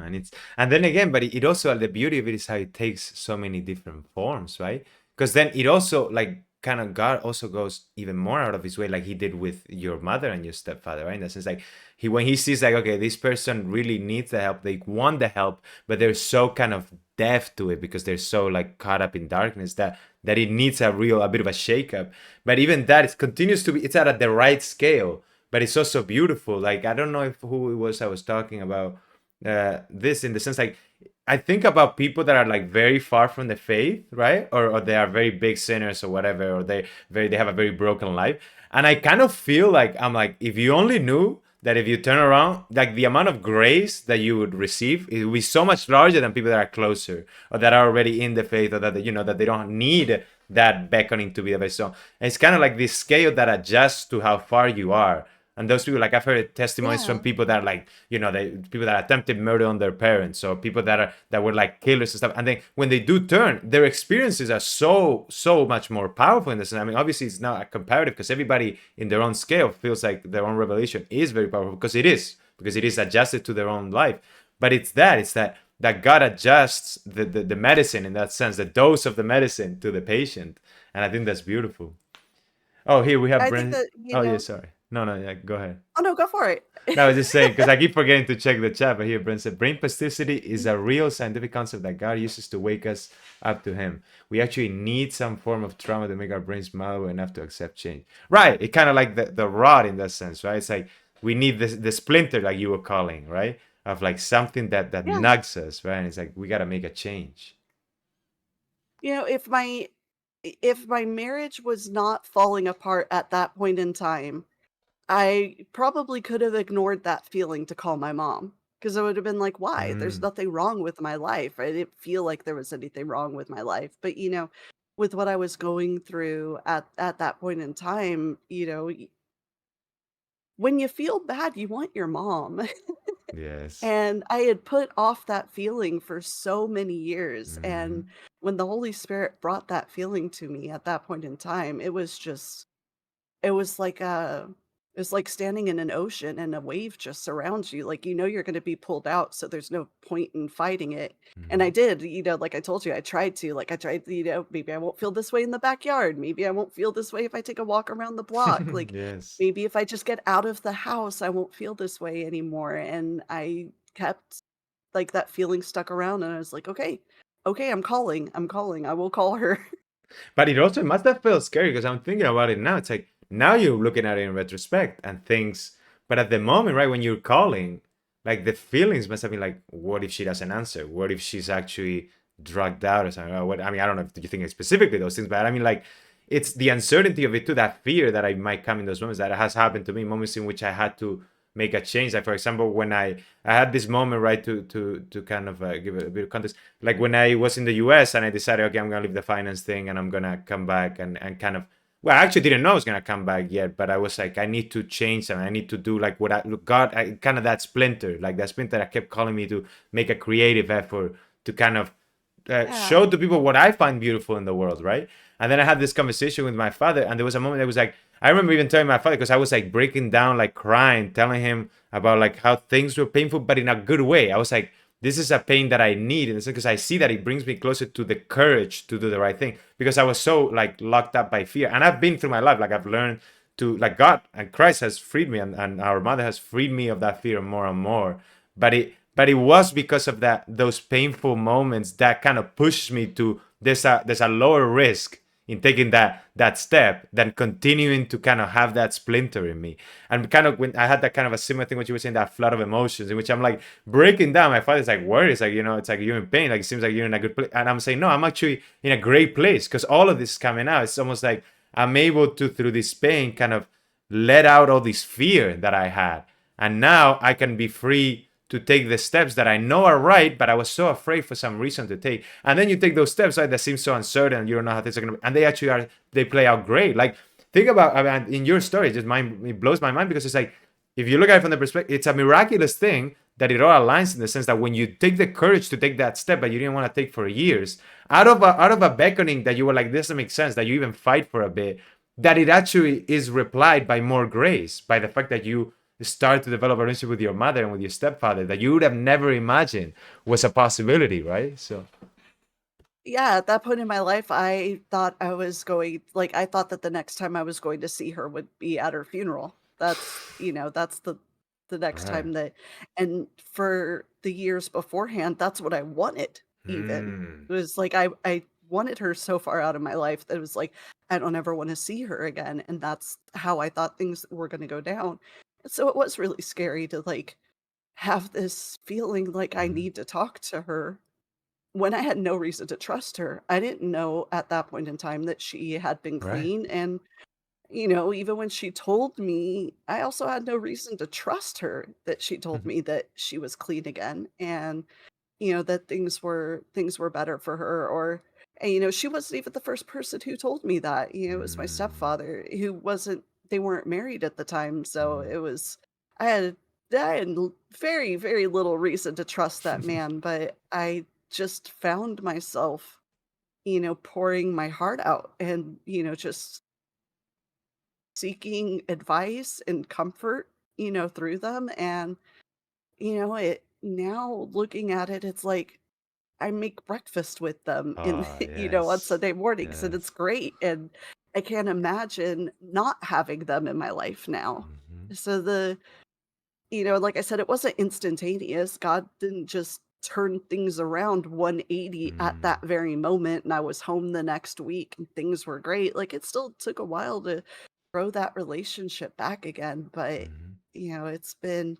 and then again, but it also the beauty of it is how it takes so many different forms, right? Because then it also like kind of God also goes even more out of his way, like he did with your mother and your stepfather, right? In the sense like he when he sees like, okay, this person really needs the help, they want the help, but they're so kind of deaf to it because they're so like caught up in darkness that it needs a bit of a shakeup. But even that it continues to be it's at the right scale but it's also beautiful. Like I don't know if who it was I was talking about this in the sense like I think about people that are like very far from the faith, right? Or they are very big sinners or whatever, or they have a very broken life. And I kind of feel like I'm like, if you only knew that if you turn around, like the amount of grace that you would receive, it would be so much larger than people that are closer or that are already in the faith or that that they don't need that beckoning to be the best. So it's kind of like this scale that adjusts to how far you are. And those people, like I've heard testimonies from Yeah. people that are like, they people that attempted murder on their parents, or people that were like killers and stuff. And then when they do turn, their experiences are so much more powerful in this. I mean, obviously it's not a comparative because everybody in their own scale feels like their own revelation is very powerful because it is adjusted to their own life. But it's that God adjusts the medicine in that sense, the dose of the medicine to the patient, and I think that's beautiful. Oh, here we have I think Brent. that, Oh, yeah, sorry. No, no, yeah, go ahead. oh no, go for it. No, I was just saying because I keep forgetting to check the chat. But here, Brent said, brain plasticity is a real scientific concept that God uses to wake us up to Him. We actually need some form of trauma to make our brains malleable enough to accept change. Right. It kind of like the rod in that sense, right? It's like we need the splinter, like you were calling, right? Of like something that Yeah. nugs us, right? And it's like we got to make a change. If my marriage was not falling apart at that point in time, I probably could have ignored that feeling to call my mom because I would have been like, "Why? There's Mm, nothing wrong with my life." I didn't feel like there was anything wrong with my life, but, with what I was going through at that point in time, when you feel bad, you want your mom. Yes. And I had put off that feeling for so many years, and Mhm. when the Holy Spirit brought that feeling to me at that point in time, it was just it was like it was like standing in an ocean and a wave just surrounds you, like, you know you're gonna be pulled out, so there's no point in fighting it, and I Mhm. did, like I told you, I tried to, like, I tried to, maybe I won't feel this way in the backyard, maybe I won't feel this way if I take a walk around the block, like, Yes. maybe if I just get out of the house, I won't feel this way anymore, and I kept like, that feeling stuck around, and I was like, "Okay, okay, I'm calling, I will call her." But it also must have felt scary because I'm thinking about it now. It's like now you're looking at it in retrospect and things, but at the moment, right, when you're calling, like the feelings must have been like, what if she doesn't answer? What if she's actually drugged out or something? Or what? I mean, I don't know if you think specifically those things, but I mean, like, it's the uncertainty of it too, that fear that I might come in those moments that has happened to me, moments in which I had to make a change. Like, for example, when I had this moment, right, to kind of give a bit of context, like when I was in the US and I decided, okay, I'm gonna leave the finance thing and I'm gonna come back and kind of, well, I actually didn't know I was gonna come back yet, but I was like, I need to change something. I need to do like what I got, kind of that splinter, like that splinter that kept calling me to make a creative effort to kind of Yeah. show to people what I find beautiful in the world, right? And then I had this conversation with my father, and there was a moment that was like, I remember even telling my father because I was like breaking down, like crying, telling him about like how things were painful, but in a good way. I was like, this is a pain that I need, and it's because I see that it brings me closer to the courage to do the right thing because I was so like locked up by fear, and I've been through my life, like I've learned to like God and Christ has freed me, and our mother has freed me of that fear more and more. But it was because of that those painful moments that kind of pushed me to there's a lower risk in taking that step than continuing to kind of have that splinter in me. And kind of when I had that kind of a similar thing what you were saying, that flood of emotions in which I'm like breaking down. My father's like worried. It's like, it's like you're in pain. Like it seems like you're in a good place. And I'm saying, no, I'm actually in a great place because all of this is coming out. It's almost like I'm able to, through this pain, kind of let out all this fear that I had. And now I can be free to take the steps that I know are right, but I was so afraid for some reason to take. And then you take those steps, right, that seem so uncertain, you don't know how things are going to be. And they actually are, they play out great. Like, think about, I mean, in your story, it blows my mind because it's like, if you look at it from the perspective, it's a miraculous thing that it all aligns in the sense that when you take the courage to take that step that you didn't want to take for years, out of a beckoning that you were like, this doesn't make sense, that you even fight for a bit, that it actually is replied by more grace, by the fact that you start to develop a relationship with your mother and with your stepfather that you would have never imagined was a possibility, right? So, Yeah, at that point in my life, I thought I was going like, I thought that the next time I was going to see her would be at her funeral. That's the next right. time that and for the years beforehand, that's what I wanted even. Mm, It was like I wanted her so far out of my life that it was like, I don't ever wanna see her again, and that's how I thought things were gonna go down. And so it was really scary to, like, have this feeling like I mhm. need to talk to her when I had no reason to trust her. I didn't know at that point in time that she had been Right. clean, and, even when she told me, I also had no reason to trust her that she told me that she was clean again, and, that things were better for her, or and, she wasn't even the first person who told me that, it was my Mm, stepfather who wasn't they weren't married at the time, so mm. it was I had I had very, very little reason to trust that man, but I just found myself, pouring my heart out and, just seeking advice and comfort, through them. And, it now looking at it, it's like I make breakfast with them in, Oh, on yes. Sunday mornings, and it's Yes. great. And I can't imagine not having them in my life now. Hmm. So like I said, it wasn't instantaneous. God didn't just turn things around 180 at Mm, that very moment, and I was home the next week and things were great. Like, it still took a while to grow that relationship back again, but, mhm. it's been,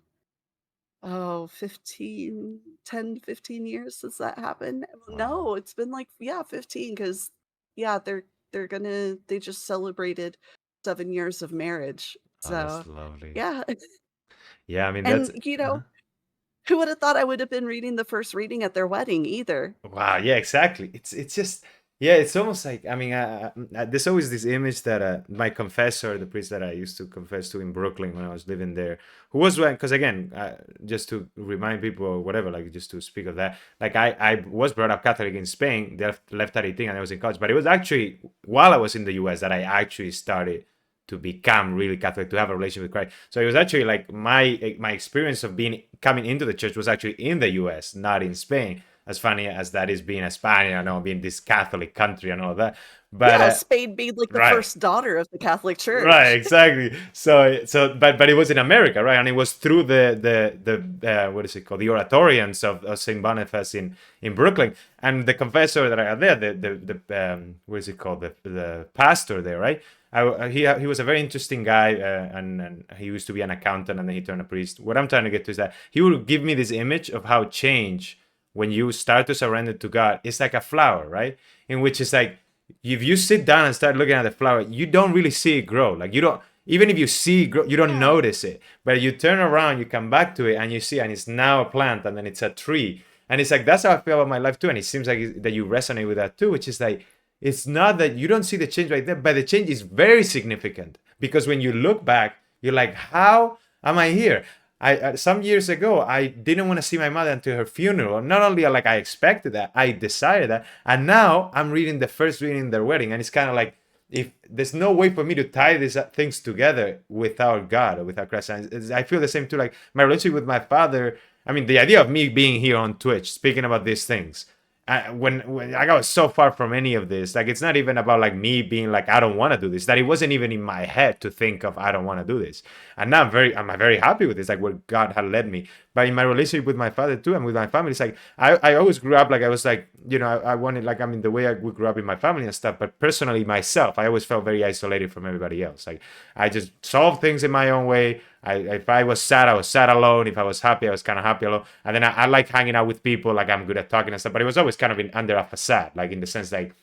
15 years since that happened. Well, Wow. no, it's been like, yeah, 15 because yeah, they just celebrated 7 years of marriage. Oh, that's So, lovely. yeah, Yeah, I mean, that's, and, uh-huh. who would have thought I would have been reading the first reading at their wedding either? Wow, yeah, exactly. It's just Yeah, it's almost like, I mean, there's always this image that my confessor, the priest that I used to confess to in Brooklyn when I was living there, who was, because again, just to remind people or whatever, like just to speak of that, like I was brought up Catholic in Spain, left at 18 and I was in college, but it was actually while I was in the US that I actually started to become really Catholic, to have a relationship with Christ. So it was actually like my experience of being coming into the church was actually in the US, not in Spain, as funny as that is, being a Spaniard, I know, being this Catholic country and all that. But Yeah, Spain being like the right, first daughter of the Catholic right, Church. exactly. But it was in America, right? And it was through the what is it called, the oratorians of Saint Boniface in Brooklyn. And the confessor that I had there, the what is it called, the pastor there, right? He was a very interesting guy, and he used to be an accountant, and then he turned a priest. What I'm trying to get to is that he would give me this image of how change, when you start to surrender to God, it's like a flower, right? In which it's like, if you sit down and start looking at the flower, you don't really see it grow. Like, you don't, even if you see it grow, you don't Yeah. notice it. But you turn around, you come back to it, and you see, and it's now a plant, and then it's a tree. And it's like, that's how I feel about my life too. And it seems like that you resonate with that too, which is like, it's not that you don't see the change right there, but the change is very significant, because when you look back, you're like, how am I here? Some years ago, I didn't want to see my mother until her funeral. Not only like I expected that, I decided that, and now I'm reading the first reading in their wedding, and it's kind of like, if there's no way for me to tie these things together without God or without Christ. And I feel the same too. Like my relationship with my father. I mean, the idea of me being here on Twitch speaking about these things, when like, I was so far from any of this, like it's not even about like me being like I don't want to do this, that it wasn't even in my head to think of I don't want to do this. And now I'm very happy with this, like where God had led me. But in my relationship with my father too, and with my family, it's like I always grew up like I was like, I wanted, like, I mean, the way we grew up in my family and stuff, but personally myself, I always felt very isolated from everybody else. Like I just solved things in my own way. If I was sad, I was sad alone. If I was happy, I was kind of happy alone. And then I like hanging out with people. Like I'm good at talking and stuff. But it was always kind of under a facade, like in the sense like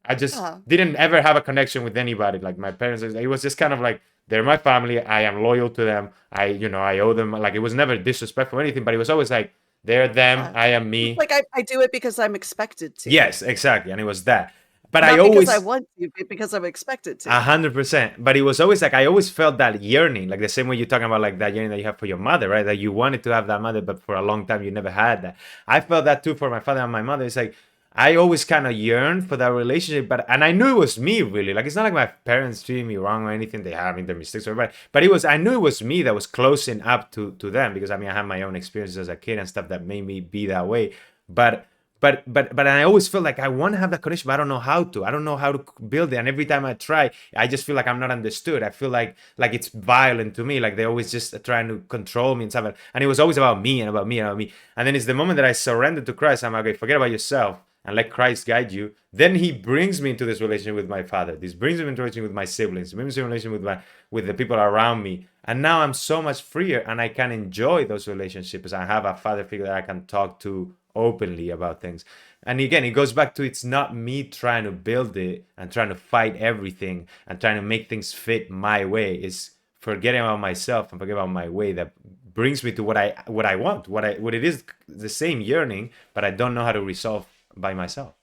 I just Yeah. didn't ever have a connection with anybody. Like my parents, it was just kind of like they're my family. I am loyal to them. I owe them. Like it was never disrespectful or anything, but it was always like they're them. Yeah. I am It's me. like I do it because I'm expected to, Yes, exactly. And it was that. But I not because I always want to, but because I'm expected to. 100%. But it was always like I always felt that yearning, like the same way you're talking about, like that yearning that you have for your mother, right? That you wanted to have that mother, but for a long time you never had that. I felt that too for my father and my mother. It's like I always kind of yearned for that relationship, and I knew it was me really. Like it's not like my parents treated me wrong or anything. They have their mistakes or whatever. But it was, I knew it was me that was closing up to them, because I mean I had my own experiences as a kid and stuff that made me be that way. But but I always feel like I want to have that connection, but I don't know how to. I don't know how to build it. And every time I try, I just feel like I'm not understood. I feel like it's violent to me. Like they're always just trying to control me and stuff. And it was always about me and about me and about me. And then it's the moment that I surrender to Christ. I'm like, okay, forget about yourself and let Christ guide you. Then He brings me into this relationship with my Father. This brings me into relationship with my siblings. Brings me into relationship with the people around me. And now I'm so much freer, and I can enjoy those relationships. I have a father figure that I can talk to openly about things. And again, it goes back to, it's not me trying to build it and trying to fight everything and trying to make things fit my way. It's forgetting about myself and forgetting about my way that brings me to what I want, what it is, the same yearning, but I don't know how to resolve by myself.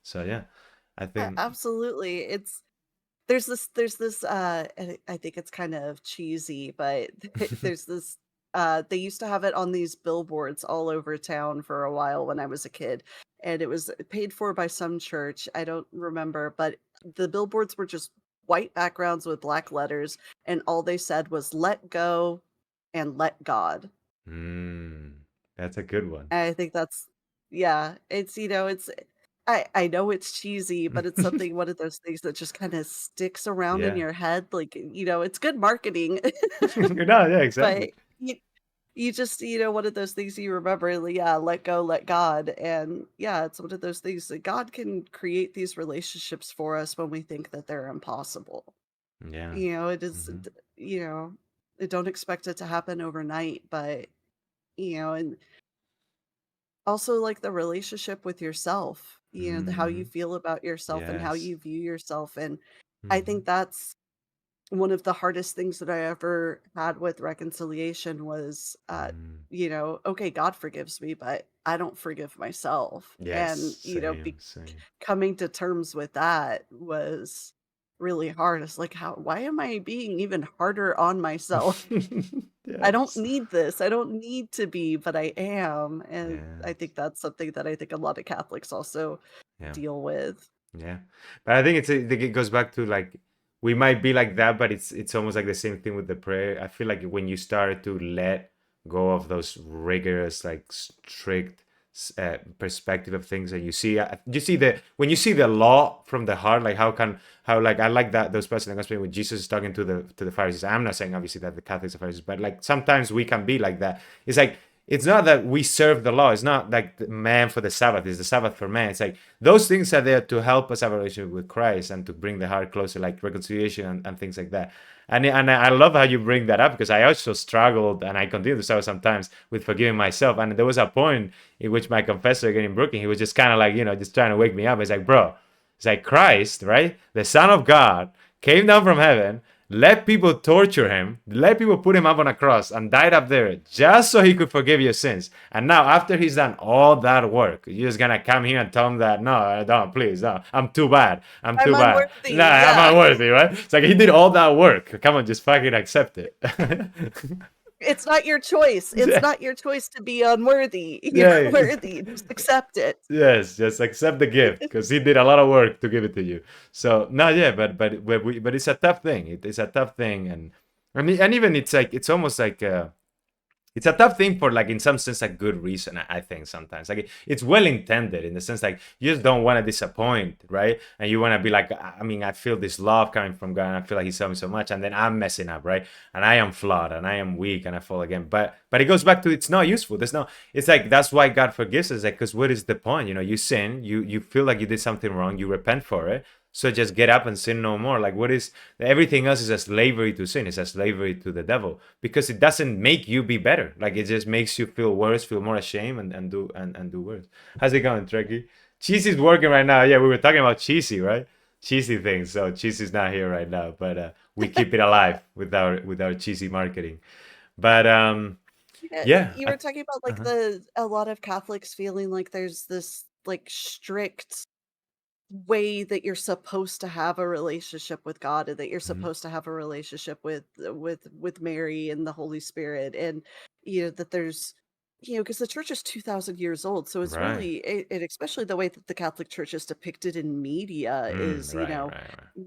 So yeah, I think. Absolutely. It's there's this and I think it's kind of cheesy, but there's this they used to have it on these billboards all over town for a while when I was a kid, and it was paid for by some church. I don't remember, but the billboards were just white backgrounds with black letters, and all they said was let go and let God. That's a good one. And I think that's yeah, it's it's I know it's cheesy, but it's something one of those things that just kinda sticks around in Yeah. your head, like, it's good marketing, No, yeah, exactly. but you you just, one of those things you remember, like, yeah, let go, let God, and yeah, it's one of those things that God can create these relationships for us when we think that they're impossible. Yeah. It is, Hmm. you know, don't expect it to happen overnight, but, and also, like, the relationship with yourself, how you Hmm. feel about yourself and how Yes. you view yourself, and I Hmm. think that's one of the hardest things that I ever had with reconciliation was, Mm. okay, God forgives me, but I don't forgive myself. Yes, And, same, same. coming to terms with that was really hard. It's like, why am I being even harder on myself? I don't Yes. need this. I don't need to be, but I am. And I Yes. think that's something that I think a lot of Catholics also Yeah. deal with. Yeah. But I think I think it goes back to like we might be like that, but it's almost like the same thing with the prayer. I feel like when you start to let go of those rigorous, like strict perspective of things, and you see the when you see the law from the heart, like how like I like that those parts in the gospel when Jesus is talking to the Pharisees. I'm not saying obviously that the Catholics are Pharisees, but like sometimes we can be like that. It's like it's not that we serve the law. It's not like the man for the Sabbath. It's the Sabbath for man. It's like those things are there to help us have a relationship with Christ and to bring the heart closer, like reconciliation and things like that. And I love how you bring that up because I also struggled and I continue to struggle sometimes with forgiving myself. And there was a point in which my confessor again in Brooklyn, he was just kind of like, just trying to wake me up. It's like, bro, it's like Christ, right? The Son of God came down from heaven, let people torture him, let people put him up on a cross and died up there just so he could forgive your sins. And now, after he's done all that work, you're just gonna come here and tell him that, no, don't, please, no, I'm too bad. I'm I'm too bad. No, unworthy. I'm Yeah. unworthy, right? It's like he did all that work. Come on, just fucking accept it. It's not your choice. It's Yeah, not your choice to be unworthy. You're yeah. worthy. Just accept it. Yes, just accept the gift because he did a lot of work to give it to you. So no, yeah, but it's a tough thing. It's a tough thing, and even it's like it's almost like it's a tough thing for like in some sense a good reason. I think sometimes like it's well intended in the sense like you just don't want to disappoint, right? And you want to be like, I mean, I feel this love coming from God, and I feel like He's helping me so much, and then I'm messing up, right? And I am flawed, and I am weak, and I fall again. But it goes back to it's not useful. There's no. It's like that's why God forgives us, like because what is the point? You sin, you feel like you did something wrong, you repent for it, so just get up and sin no more. Like what is everything else is a slavery to sin, it's a slavery to the devil because it doesn't make you be better. Like it just makes you feel worse, feel more ashamed and do worse. How's it going, Trekkie? Cheesy's working right now. Yeah, we were talking about Cheesy, right? Cheesy things. So Cheesy's not here right now, but we keep it alive with our cheesy marketing. But Yeah, yeah. you were talking about like Uh-huh. a lot of Catholics feeling like there's this like strict way that you're supposed to have a relationship with God and that you're Mhm. supposed to have a relationship with Mary and the Holy Spirit and that there's because the church is 2000 years old, so it's Right. really and especially the way that the Catholic Church is depicted in media is Right, right,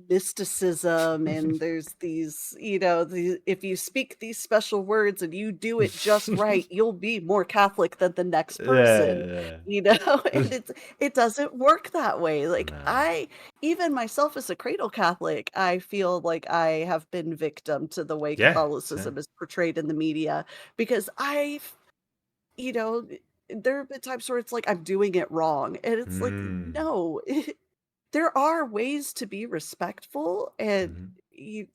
mysticism, and right. there's these if you speak these special words and you do it just right, you'll be more Catholic than the next person, Yeah, yeah. and it doesn't work that way. Like, No. I even myself as a cradle Catholic, I feel like I have been victim to the way Yeah, same. Catholicism is portrayed in the media because you know, there have been times where it's like I'm doing it wrong, and it's like, Mm. no, there are ways to be respectful, and Mhm.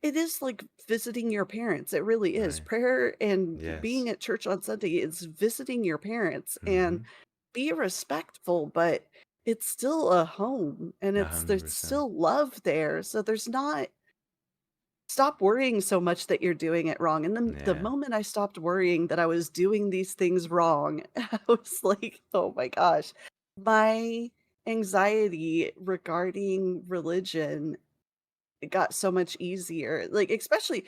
it is like visiting your parents. It really is. Right. Prayer and Yes. being at church on Sunday is visiting your parents, and Mhm. be respectful, but it's still a home, and there's 100%. still love there, so there's not stop worrying so much that you're doing it wrong, and then the Yeah. moment I stopped worrying that I was doing these things wrong, I was like, "Oh my gosh." My anxiety regarding religion got so much easier, like, especially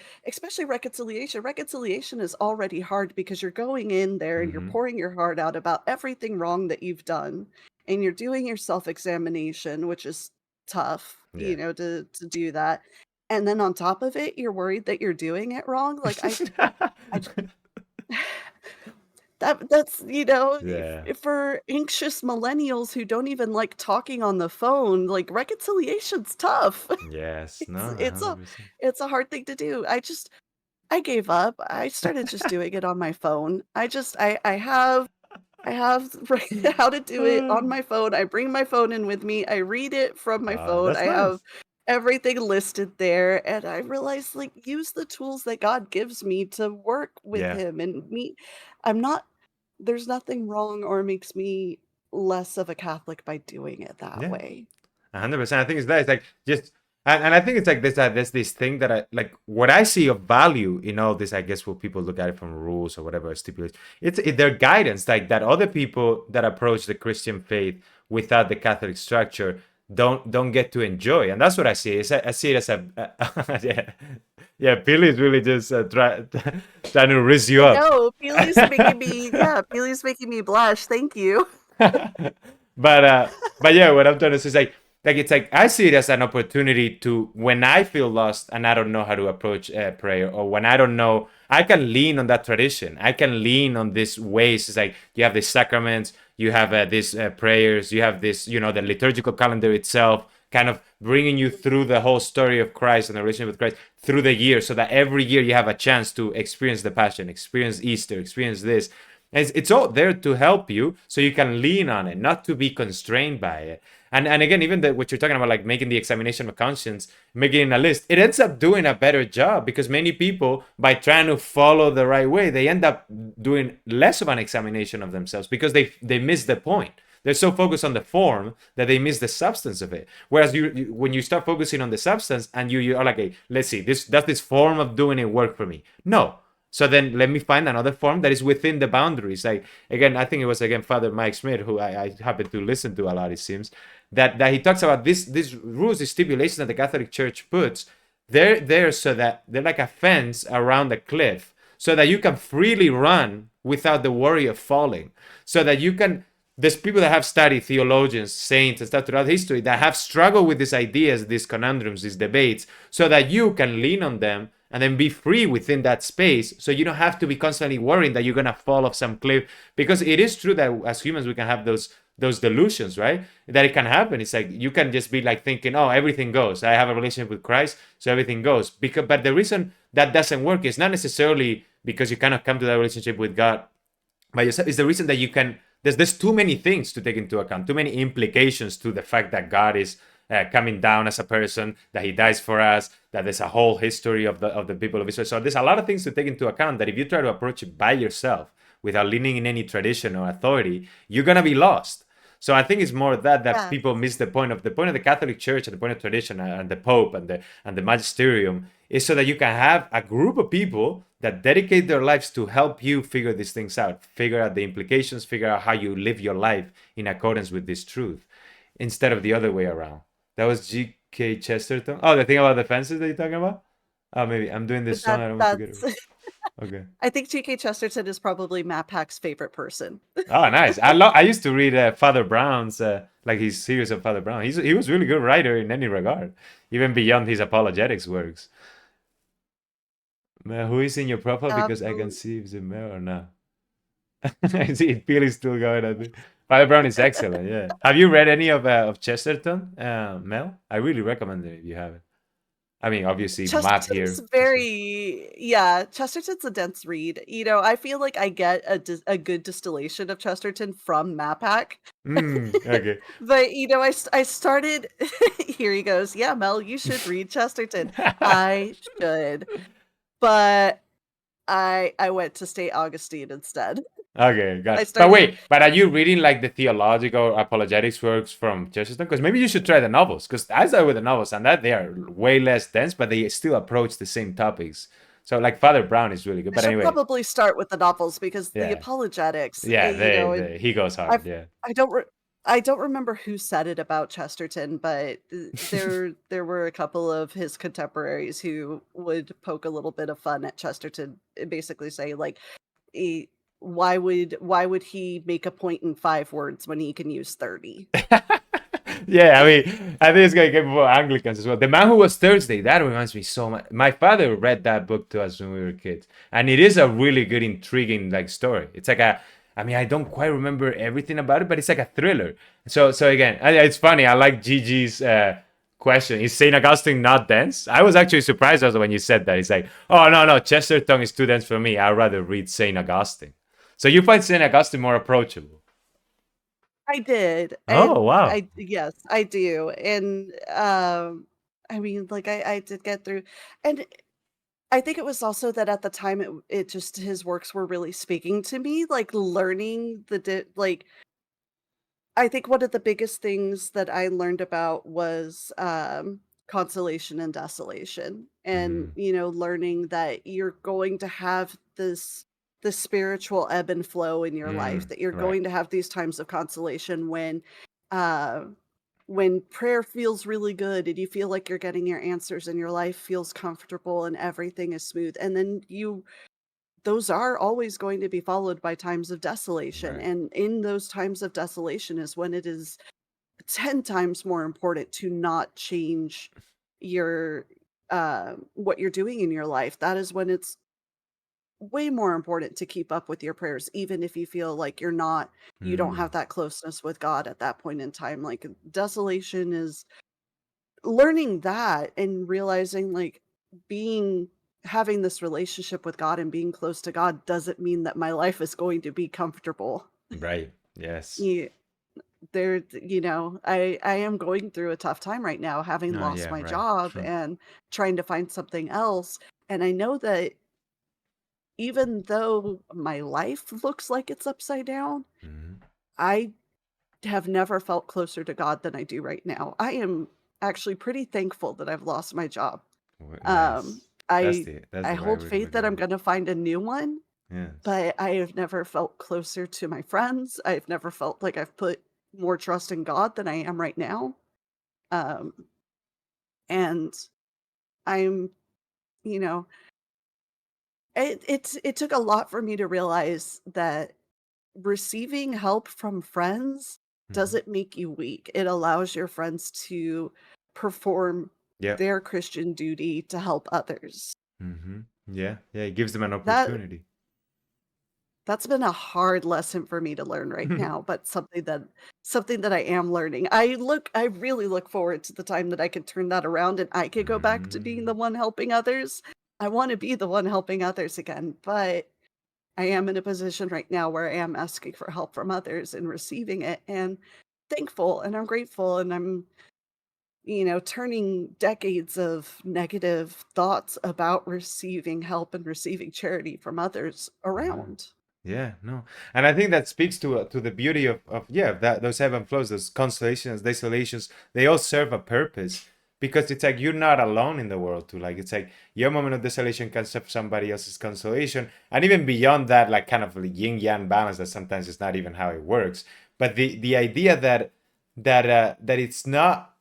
reconciliation. Reconciliation is already hard because you're going in there and you're Mhm. pouring your heart out about everything wrong that you've done, and you're doing your self-examination, which is tough, Yeah. to do that, and then on top of it, you're worried that you're doing it wrong. Like, I that's Yeah. if for anxious millennials who don't even like talking on the phone, like, reconciliation's tough. Yes. No, It's it's a 100%. it's a hard thing to do. I gave up. I started just doing it on my phone. I have how to do it on my phone. I bring my phone in with me. I read it from my phone. That's I have nice. everything listed there, and I realized, like, use the tools that God gives me to work with Yeah. him and me. I'm not there's nothing wrong or makes me less of a Catholic by doing it that Yeah. way. 100%. I think it's that. It's like just And I think it's like this that there's this thing that I like what I see of value in all this, I guess what people look at it from rules or whatever stipulates. It's their guidance, like that other people that approach the Christian faith without the Catholic structure don't get to enjoy. And that's what I see. I see it as a yeah. Yeah, Billy is really just trying to raise you I up. know, Peely's making me yeah, Peely's making me blush, thank you. But yeah, what I'm trying to say is like it's like I see it as an opportunity to when I feel lost and I don't know how to approach prayer, or when I don't know, I can lean on that tradition. I can lean on these ways. It's like you have these sacraments, you have these prayers, you have this, the liturgical calendar itself, kind of bringing you through the whole story of Christ and the relationship with Christ through the year, so that every year you have a chance to experience the Passion, experience Easter, experience this. And it's all there to help you, so you can lean on it, not to be constrained by it. And again, even what you're talking about, like making the examination of conscience, making a list, it ends up doing a better job, because many people, by trying to follow the right way, they end up doing less of an examination of themselves, because they miss the point. They're so focused on the form that they miss the substance of it. Whereas when you start focusing on the substance, and you are like, hey, let's see, does this form of doing it work for me? No. So then let me find another form that is within the boundaries. Like, again, I think it was Father Mike Smith, who I happen to listen to a lot, it seems, that he talks about these rules, these stipulations that the Catholic Church puts. They're there so that they're like a fence around the cliff, so that you can freely run without the worry of falling. So that you can, there's people that have studied, theologians, saints, and stuff throughout history, that have struggled with these ideas, these conundrums, these debates, so that you can lean on them and then be free within that space, so you don't have to be constantly worrying that you're gonna fall off some cliff. Because it is true that as humans we can have those delusions, right? That it can happen. It's like you can just be like thinking, oh, everything goes. I have a relationship with Christ, so everything goes. But the reason that doesn't work is not necessarily because you cannot come to that relationship with God by yourself. It's the reason that you can. There's too many things to take into account, too many implications to the fact that God is coming down as a person, that He dies for us, that there's a whole history of the people of Israel. So there's a lot of things to take into account, that if you try to approach it by yourself without leaning in any tradition or authority, you're gonna be lost. So I think it's more that Yeah. people miss the point of the Catholic Church, and the point of tradition, and the Pope, and the magisterium, is so that you can have a group of people that dedicate their lives to help you figure these things out, figure out the implications, figure out how you live your life in accordance with this truth, instead of the other way around. That was G.K. Chesterton. Oh, the thing about the fences that you're talking about? Oh, maybe I'm doing this song. I don't want to forget That's it. Okay. I think G.K. Chesterton is probably Matt Pack's favorite person. Oh, nice. I used to read Father Brown's like his series of Father Brown. He was really good writer in any regard, even beyond his apologetics works. Who is in your profile? Because I can Absolutely. see if it's a male or not. I see Peel is still going. I think Father Brown is excellent. Yeah. Have you read any of Chesterton, Mel? I really recommend it if you haven't. I mean, obviously, Matt Chesterton's here as well. very yeah, Chesterton's a dense read. I feel like I get a good distillation of Chesterton from MAPAC. Okay. But, I started here he goes, "Yeah, Mel, you should read Chesterton." I should, but I went to St. Augustine instead. Okay, got I it. But started wait, but are you reading like the theological apologetics works from Chesterton? Because maybe you should try the novels. Because I started with the novels, and that they are way less dense, but they still approach the same topics. So like Father Brown is really good. I But should anyway, probably start with the novels because the yeah, apologetics, yeah, and he goes hard. I've Yeah. I don't re I don't remember who said it about Chesterton, but there were a couple of his contemporaries who would poke a little bit of fun at Chesterton and basically say, like, eh, why would he make a point in 5 words when he can use 30? Yeah, I mean, I think it's gonna get more Anglicans as well. The Man Who Was Thursday, that reminds me so much. My father read that book to us when we were kids, and it is a really good, intriguing like story. It's like I mean, I don't quite remember everything about it, but it's like a thriller. So again, it's funny. I like Gigi's question. Is Saint Augustine not dense? I was actually surprised also when you said that. It's like, oh no, Chesterton is too dense for me. I'd rather read Saint Augustine. So you find Saint Augustine more approachable? I did, Oh and wow. I yes, I do, and, I mean, like, I did get through and I think it was also that at the time it just his works were really speaking to me, like, learning I think one of the biggest things that I learned about was, consolation and desolation, and Mm, learning that you're going to have this spiritual ebb and flow in your life, mm, that you're right. going to have these times of consolation uh when prayer feels really good and you feel like you're getting your answers and your life feels comfortable and everything is smooth, and then you those are always going to be followed by times of desolation, Right. and in those times of desolation is when it is 10 times more important to not change your what you're doing in your life. That is when it's way more important to keep up with your prayers, even if you feel like you don't Mm, have that closeness with God at that point in time. Like, desolation is learning that and realizing, like, being having this relationship with God and being close to God doesn't mean that my life is going to be comfortable. right. Yes. You there I am going through a tough time right now, having Oh, lost yeah, my right. job and trying to find something else, and I know that even though my life looks like it's upside down, Mhm. I have never felt closer to God than I do right now. I am actually pretty thankful that I've lost my job. Um, Nice. That's I the I right hold way to faith look that at I'm it. gonna find a new one, Yes. but I have never felt closer to my friends. I've never felt like I've put more trust in God than I am right now. Um, and I'm, you know, it took a lot for me to realize that receiving help from friends Mhm. doesn't make you weak. It allows your friends to perform Yep. their Christian duty to help others. Mhm. Yeah. Yeah. It gives them an That opportunity. that's been a hard lesson for me to learn right now, but something that I am learning. I really look forward to the time that I could turn that around and I could go back to being the Mm. one helping others. I want to be the one helping others again, but I am in a position right now where I am asking for help from others and receiving it, and thankful, and I'm grateful, and I'm, turning decades of negative thoughts about receiving help and receiving charity from others Yeah. around. Yeah, no, and I think that speaks to the beauty of yeah, that those ebb and flows, those constellations, desolations, they all serve a purpose because it's like you're not alone in the world too. Like it's like your moment of desolation can serve somebody else's consolation, and even beyond that, like kind of like yin yang balance that sometimes is not even how it works. But the idea that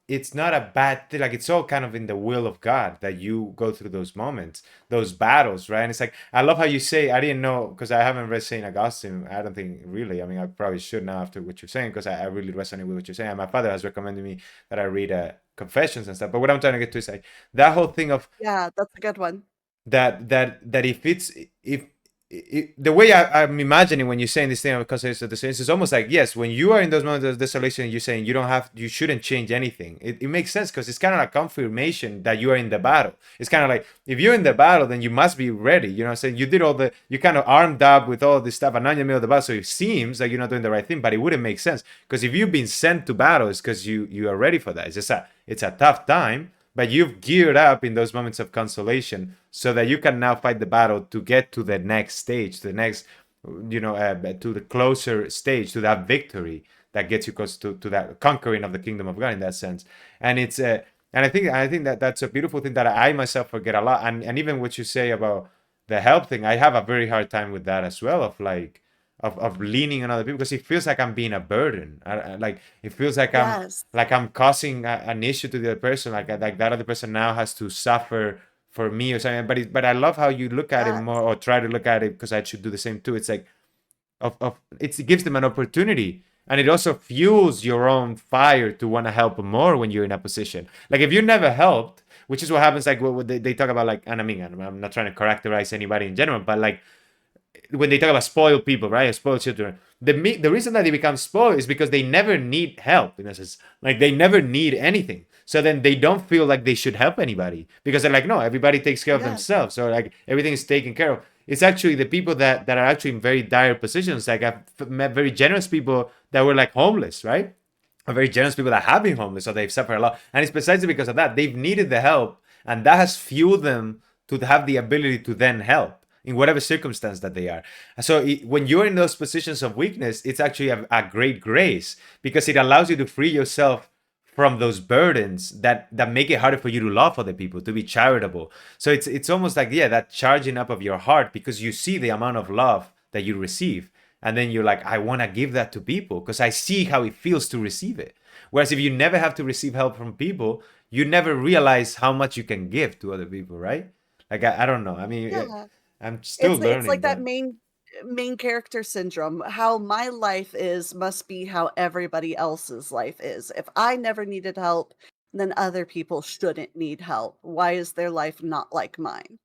it's not a bad thing, like it's all kind of in the will of God that you go through those moments, those battles, right? And it's like I love how you say I didn't know because I haven't read Saint Augustine. I don't think really. I mean, I probably should now after what you're saying because I really resonate with what you're saying. And my father has recommended me that I read Confessions and stuff. But what I'm trying to get to is like that whole thing of Yeah, that's a good one. that if it's if the way I'm imagining when you're saying this thing of consolation of desolation is almost like yes, when you are in those moments of desolation, you're saying you shouldn't change anything. It makes sense because it's kind of like confirmation that you are in the battle. It's kind of like if you're in the battle, then you must be ready. You know what I'm saying? You did you kind of armed up with all this stuff, and now you're in the middle of the battle, so it seems like you're not doing the right thing, but it wouldn't make sense because if you've been sent to battle, it's because you are ready for that. It's a tough time, but you've geared up in those moments of consolation so that you can now fight the battle to get to the next stage, to the next, to the closer stage, to that victory that gets you close to that conquering of the kingdom of God in that sense. And it's and I think that that's a beautiful thing that I myself forget a lot. And even what you say about the help thing, I have a very hard time with that as well. Of like of leaning on other people because it feels like I'm being a burden. Like it feels Yes. like I'm causing an issue to the other person. Like that other person now has to suffer for me or something. But I love how you look at it more Yes. or try to look at it because I should do the same too. It's like it gives them an opportunity and it also fuels your own fire to want to help more when you're in a position. Like if you never helped, which is what happens. Like what they talk about. Like and I mean I'm not trying to characterize anybody in general, but like when they talk about spoiled people, right? Spoiled children. The reason that they become spoiled is because they never need help. In a sense, like they never need anything. So then they don't feel like they should help anybody because they're like, no, everybody takes care of Yes. themselves, or like everything is taken care of. It's actually the people that are actually in very dire positions. Like I've met very generous people that were like homeless, right? Or very generous people that have been homeless, so they've suffered a lot. And it's precisely because of that they've needed the help, and that has fueled them to have the ability to then help in whatever circumstance that they are. So when you're in those positions of weakness, it's actually a great grace because it allows you to free yourself from those burdens that make it harder for you to love other people, to be charitable. So it's almost like, yeah, that charging up of your heart, because you see the amount of love that you receive, and then you're like, I want to give that to people because I see how it feels to receive it. Whereas if you never have to receive help from people, you never realize how much you can give to other people, right? Like, I don't know, I mean, Yeah. I'm still It's like learning that that. main character syndrome. How my life is must be how everybody else's life is. If I never needed help, then other people shouldn't need help. Why is their life not like mine?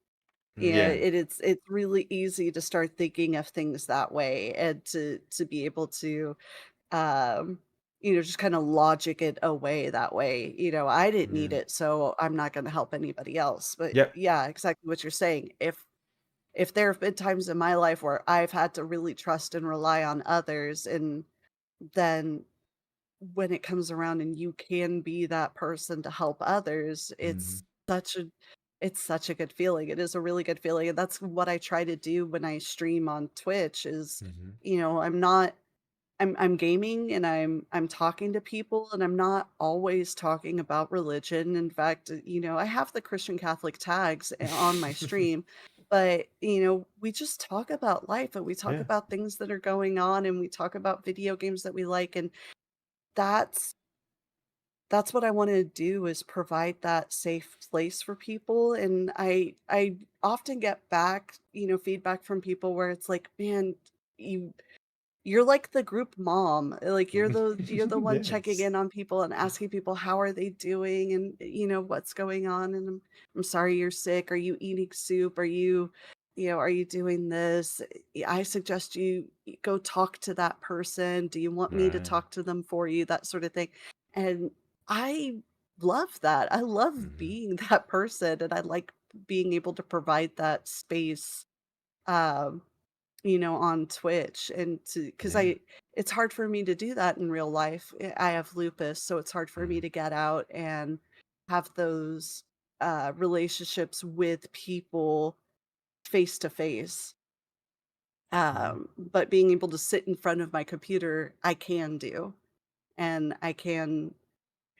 Yeah, Yeah. it's really easy to start thinking of things that way and to be able to um just kind of logic it away that way. I didn't Yeah. need it, so I'm not going to help anybody else. But Yep. yeah, exactly what you're saying. If there have been times in my life where I've had to really trust and rely on others, and then when it comes around and you can be that person to help others, Hmm. it's such a good feeling. It is a really good feeling, and that's what I try to do when I stream on Twitch is, Hmm. I'm not I'm gaming and I'm talking to people, and I'm not always talking about religion. In fact, I have the Christian Catholic tags on my stream, but we just talk about life, and we talk Yeah. about things that are going on, and we talk about video games that we like, and that's that's what I want to do, is provide that safe place for people. And I often get back, feedback from people where it's like, man, you you're like the group mom. Like you're the one checking Yes. in on people and asking people how are they doing, and what's going on, and I'm sorry you're sick. Are you eating soup? Are you doing this? I suggest you go talk to that person. Do you want me to Right. talk to them for you? That sort of thing. And I love that. I love Hmm. being that person, and I like being able to provide that space. Um on Twitch, and to because Yeah. it's hard for me to do that in real life. I have lupus, so it's hard for me Hmm. to get out and have those relationships with people face to face. Yeah. But being able to sit in front of my computer, I can do, and I can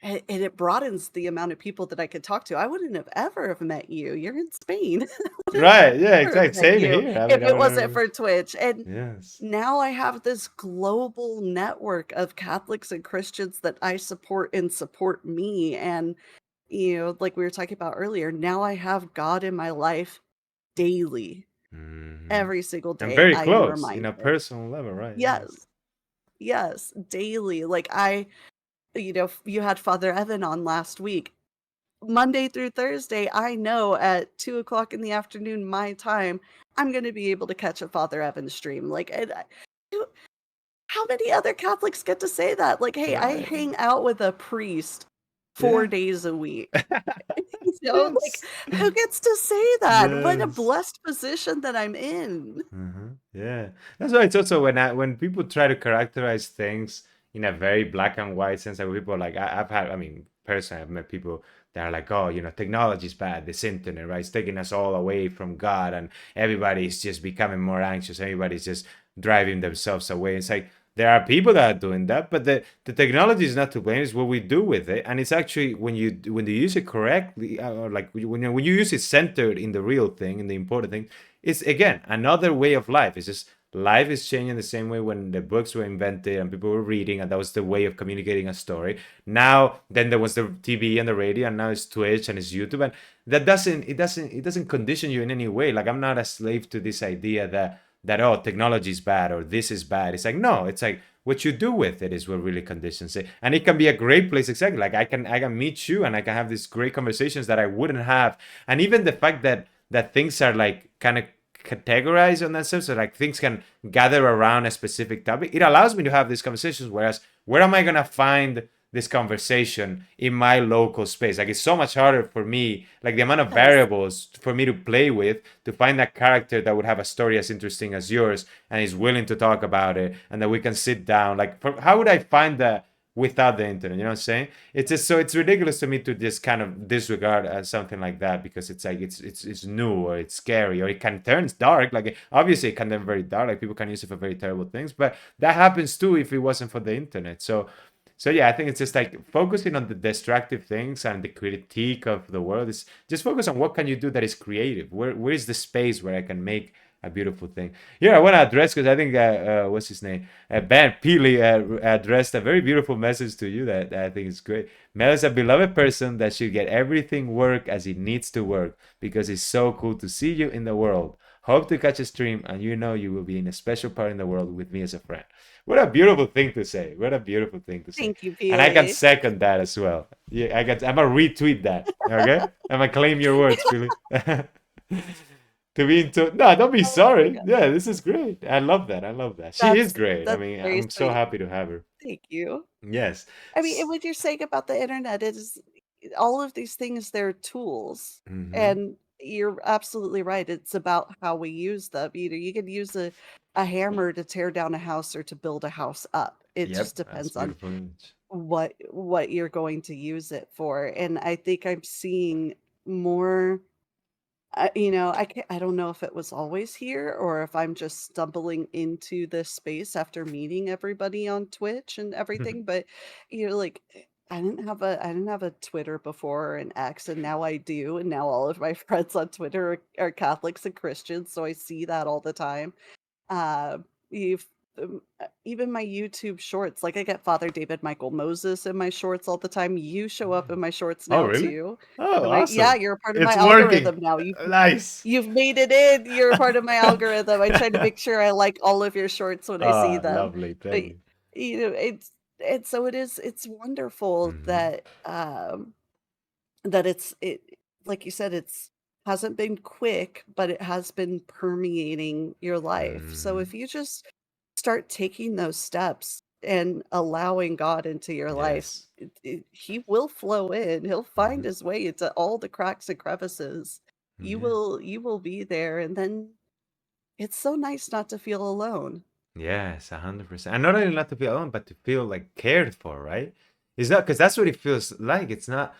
and it broadens the amount of people that I could talk to. I wouldn't have ever have met you. You're in Spain. I wouldn't Right. Yeah. ever have Exactly. met Same you here. I if mean, I it would wasn't never. for Twitch. And Yes. now I have this global network of Catholics and Christians that I support and support me. And, like we were talking about earlier, now I have God in my life daily. Hmm. Every single And day very I am close in a reminded. personal level, right? Yes, Yes. yes, daily. Like you had Father Evan on last week. Monday through Thursday, I know at 2 o'clock in the afternoon my time, I'm going to be able to catch a Father Evan stream. Like, who- how many other Catholics get to say that? Like, hey, I Right. hang out with a priest Yeah. 4 days a week. Like, Yes. who gets to say that? What a Yes. blessed position that I'm in. Yeah, that's why it's also when people try to characterize things in a very black and white sense, like people like I've had, I mean, personally, I've met people that are like, oh, technology is bad, this internet, right? It's taking us all away from God, and everybody's just becoming more anxious. Everybody's just driving themselves away. It's like there are people that are doing that, but the technology is not to blame. It's what we do with it, and it's actually when you use it correctly, or like when you use it centered in the real thing, in the important thing, it's again another way of life. It's just life is changing the same way when the books were invented and people were reading, and that was the way of communicating a story. Now, then there was the TV and the radio, and now it's Twitch and it's YouTube, and it doesn't condition you in any way. Like, I'm not a slave to this idea that oh, technology is bad or this is bad. It's like, no, it's like what you do with it is what really conditions it, and it can be a great place. Exactly, like I can meet you and I can have these great conversations that I wouldn't have. And even the fact that things are like kind of categorized on that sense, so like things can gather around a specific topic, it allows me to have these conversations. Whereas, where am I gonna find this conversation in my local space? Like, it's so much harder for me, like the amount of Yes. variables for me to play with, to find that character that would have a story as interesting as yours and is willing to talk about it, and that we can sit down. Like, how would I find that without the internet? You know what I'm saying? It's just so it's ridiculous to me to just kind of disregard something like that, because it's like it's new, or it's scary, or it can turn dark. Like, obviously it can turn very dark. Like, people can use it for very terrible things, but that happens too if it wasn't for the internet. So So yeah, I think it's just like focusing on the destructive things and the critique of the world is just focus on what can you do that is creative. Where is the space where I can make a beautiful thing? Yeah, I want to address because I think what's his name, Ben Peely addressed a very beautiful message to you that I think is great. Mel is a beloved person that should get everything work as it needs to work because it's so cool to see you in the world. Hope to catch a stream, and you know you will be in a special part in the world with me as a friend. What a beautiful thing to say. What a beautiful thing to say. Thank you, And I can Peely. second that as well. Yeah, I'm gonna retweet that. Okay? I'm gonna claim your words, Billy. To be into no, don't be Oh my sorry. god. Yeah, this is great. I love that. I love that. She is great. I That's mean, very I'm so sweet. happy to have her. Thank you. Yes. I mean, and what you're saying about the internet is all of these things, they're tools. Mm-hmm. And you're absolutely right. It's about how we use them. You know, you can use a hammer to tear down a house or to build a house up. It Yep, just that's depends on beautiful image. what you're going to use it for. And I think I'm seeing more you know, I don't know if it was always here or if I'm just stumbling into this space after meeting everybody on Twitch and everything, but you know, like I didn't have a Twitter before or an X, and now I do, and now all of my friends on Twitter are Catholics and Christians, so I see that all the time. You've even my YouTube shorts, like I get Father David Michael Moses in my shorts all the time. You show up in my shorts Oh, now really? too. Oh, And yeah, awesome. you're a part of my It's working. algorithm now. Nice. You've made it in. You're a part of my algorithm. I try to make sure I like all of your shorts when I see Ah, them. lovely. But Thank you. you know, it's so it's wonderful Mm-hmm. that that it like you said, it's hasn't been quick, but it has been permeating your life. So Mm-hmm. if you just start taking those steps and allowing God into your life, Yes. he will flow in. He'll find Mm-hmm. his way into all the cracks and crevices. Yeah. You will be there, and then it's so nice not to feel alone. Yes, 100%. And not only not to feel alone, but to feel like cared for, right? It's not because that's what it feels like. It's not